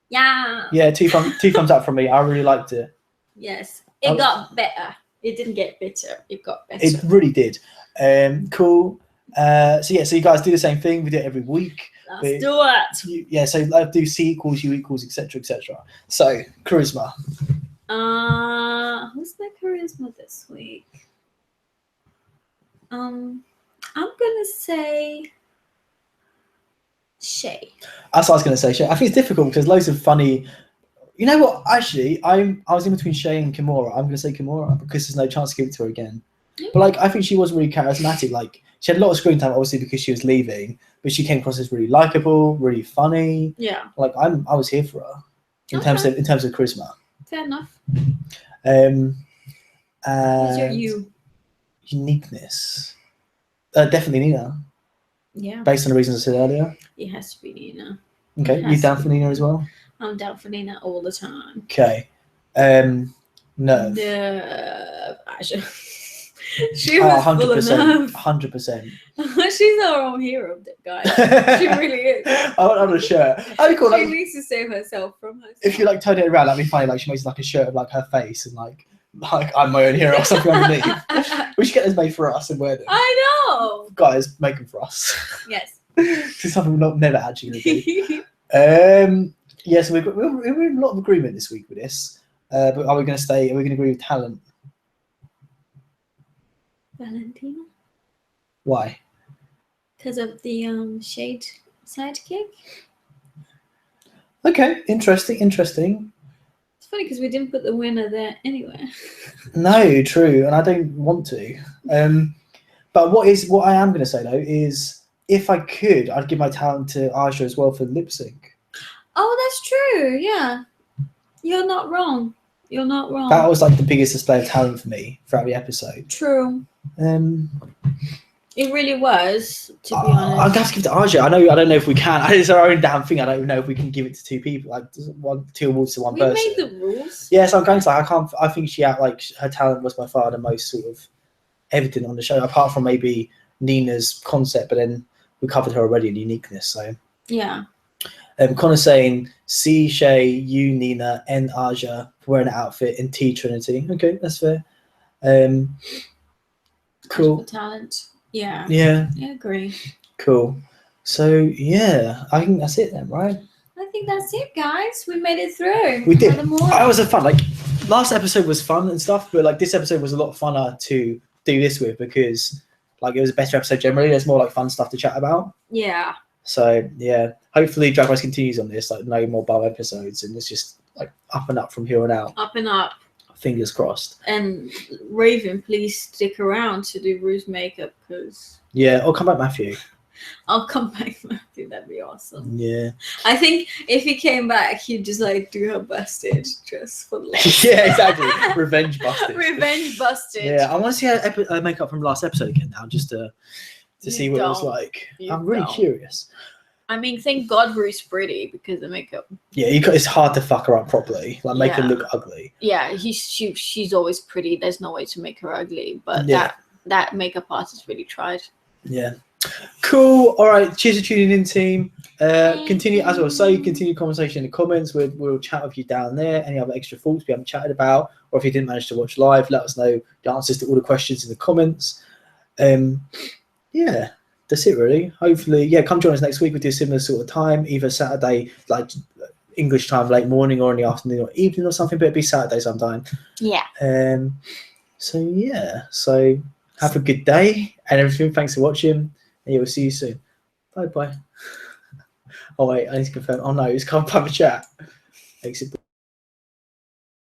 Speaker 1: Yeah.
Speaker 2: Yeah, two thumbs up from me. I really liked it.
Speaker 1: Yes, it got better. It didn't get bitter. It got better.
Speaker 2: It really did. Cool. So you guys do the same thing. We do it every week.
Speaker 1: Let's do it.
Speaker 2: So I do C equals, U equals, etc., etc. So charisma.
Speaker 1: Who's my charisma this week? I'm gonna say Shay.
Speaker 2: That's what I was gonna say. Shay. I think it's difficult because loads of funny. You know what? Actually, I was in between Shay and Kimura. I'm gonna say Kimura because there's no chance to give it to her again. But like, I think she was really charismatic. Like, she had a lot of screen time, obviously, because she was leaving. But she came across as really likable, really funny.
Speaker 1: Yeah.
Speaker 2: Like, I was here for her in terms of charisma.
Speaker 1: Fair enough.
Speaker 2: What's
Speaker 1: your you?
Speaker 2: Uniqueness. Definitely Nina.
Speaker 1: Yeah.
Speaker 2: Based on the reasons I said earlier.
Speaker 1: It has to be Nina.
Speaker 2: Okay, you down for Nina as well?
Speaker 1: I'm down for Nina all the time.
Speaker 2: Okay. Nerve.
Speaker 1: Aja. She was 100%, full of nerve.
Speaker 2: 100%.
Speaker 1: She's our own hero, guys. She really is.
Speaker 2: I want on a shirt. That'd be cool.
Speaker 1: She needs to save herself from herself.
Speaker 2: If you like turn it around, that'd be funny. Like, she makes like a shirt of like her face and like I'm my own hero or something underneath. We should get those made for us and wear them.
Speaker 1: I know.
Speaker 2: Guys, make them for us.
Speaker 1: Yes.
Speaker 2: This is something we're never actually going to do. Yeah, so we're in a lot of agreement this week with this. But are we going to agree with talent?
Speaker 1: Valentina.
Speaker 2: Why?
Speaker 1: Because of the shade sidekick.
Speaker 2: Okay, interesting.
Speaker 1: It's funny because we didn't put the winner there anyway.
Speaker 2: No, true, and I don't want to. But what I am going to say though is, if I could, I'd give my talent to Aja as well for lip sync.
Speaker 1: Oh, that's true. Yeah, you're not wrong.
Speaker 2: That was like the biggest display of talent for me throughout the episode.
Speaker 1: True. It really was, to be honest.
Speaker 2: I'm gonna have to give it to Aja. I don't know if we can. It's our own damn thing. I don't know if we can give it to two people, like two awards to one person.
Speaker 1: We made the rules.
Speaker 2: Yeah, so I'm going to like, I can't. I think her talent was by far the most sort of evident on the show, apart from maybe Nina's concept. But then we covered her already in uniqueness. So
Speaker 1: yeah.
Speaker 2: Connor's saying C, Shay, U, Nina, N, Aja for wearing an outfit, and T, Trinity. Okay, that's fair. Cool.
Speaker 1: Talent. Yeah.
Speaker 2: Yeah.
Speaker 1: I agree.
Speaker 2: Cool. So yeah, I think that's it then, right?
Speaker 1: I think that's it, guys. We made it through.
Speaker 2: We did. I was fun. Like, last episode was fun and stuff, but like this episode was a lot funner to do this with because like it was a better episode generally. There's more like fun stuff to chat about.
Speaker 1: Yeah.
Speaker 2: So yeah, hopefully Drag Race continues on this, like no more bar episodes, and it's just like up and up from here on out.
Speaker 1: Up and up.
Speaker 2: Fingers crossed.
Speaker 1: And Raven, please stick around to do Rue's makeup, because
Speaker 2: yeah, or come back, Matthew.
Speaker 1: I'll come back, Matthew. That'd be awesome.
Speaker 2: Yeah.
Speaker 1: I think if he came back, he'd just like do her busted just for love.
Speaker 2: Yeah, exactly. Revenge busted.
Speaker 1: Revenge busted.
Speaker 2: Yeah, I want to see her makeup from last episode again now, just to see what it was like. I'm really curious.
Speaker 1: I mean, thank God Rue's pretty because the makeup.
Speaker 2: Yeah, it's hard to fuck her up properly. Like, make her look ugly.
Speaker 1: Yeah, she's always pretty. There's no way to make her ugly. But that makeup artist really tried.
Speaker 2: Yeah. Cool. All right. Cheers for tuning in, team. Continue, as I was saying, continue conversation in the comments. We'll chat with you down there. Any other extra thoughts we haven't chatted about, or if you didn't manage to watch live, let us know the answers to all the questions in the comments. Yeah, that's it really. Hopefully, yeah, come join us next week. We do a similar sort of time, either Saturday, like English time, late morning, or in the afternoon or evening or something, but it'll be Saturday sometime.
Speaker 1: Yeah.
Speaker 2: So yeah, so have a good day and everything. Thanks for watching, and yeah, we'll see you soon. Bye bye. Oh wait, I need to confirm. Oh no, it's come from a chat. Exit.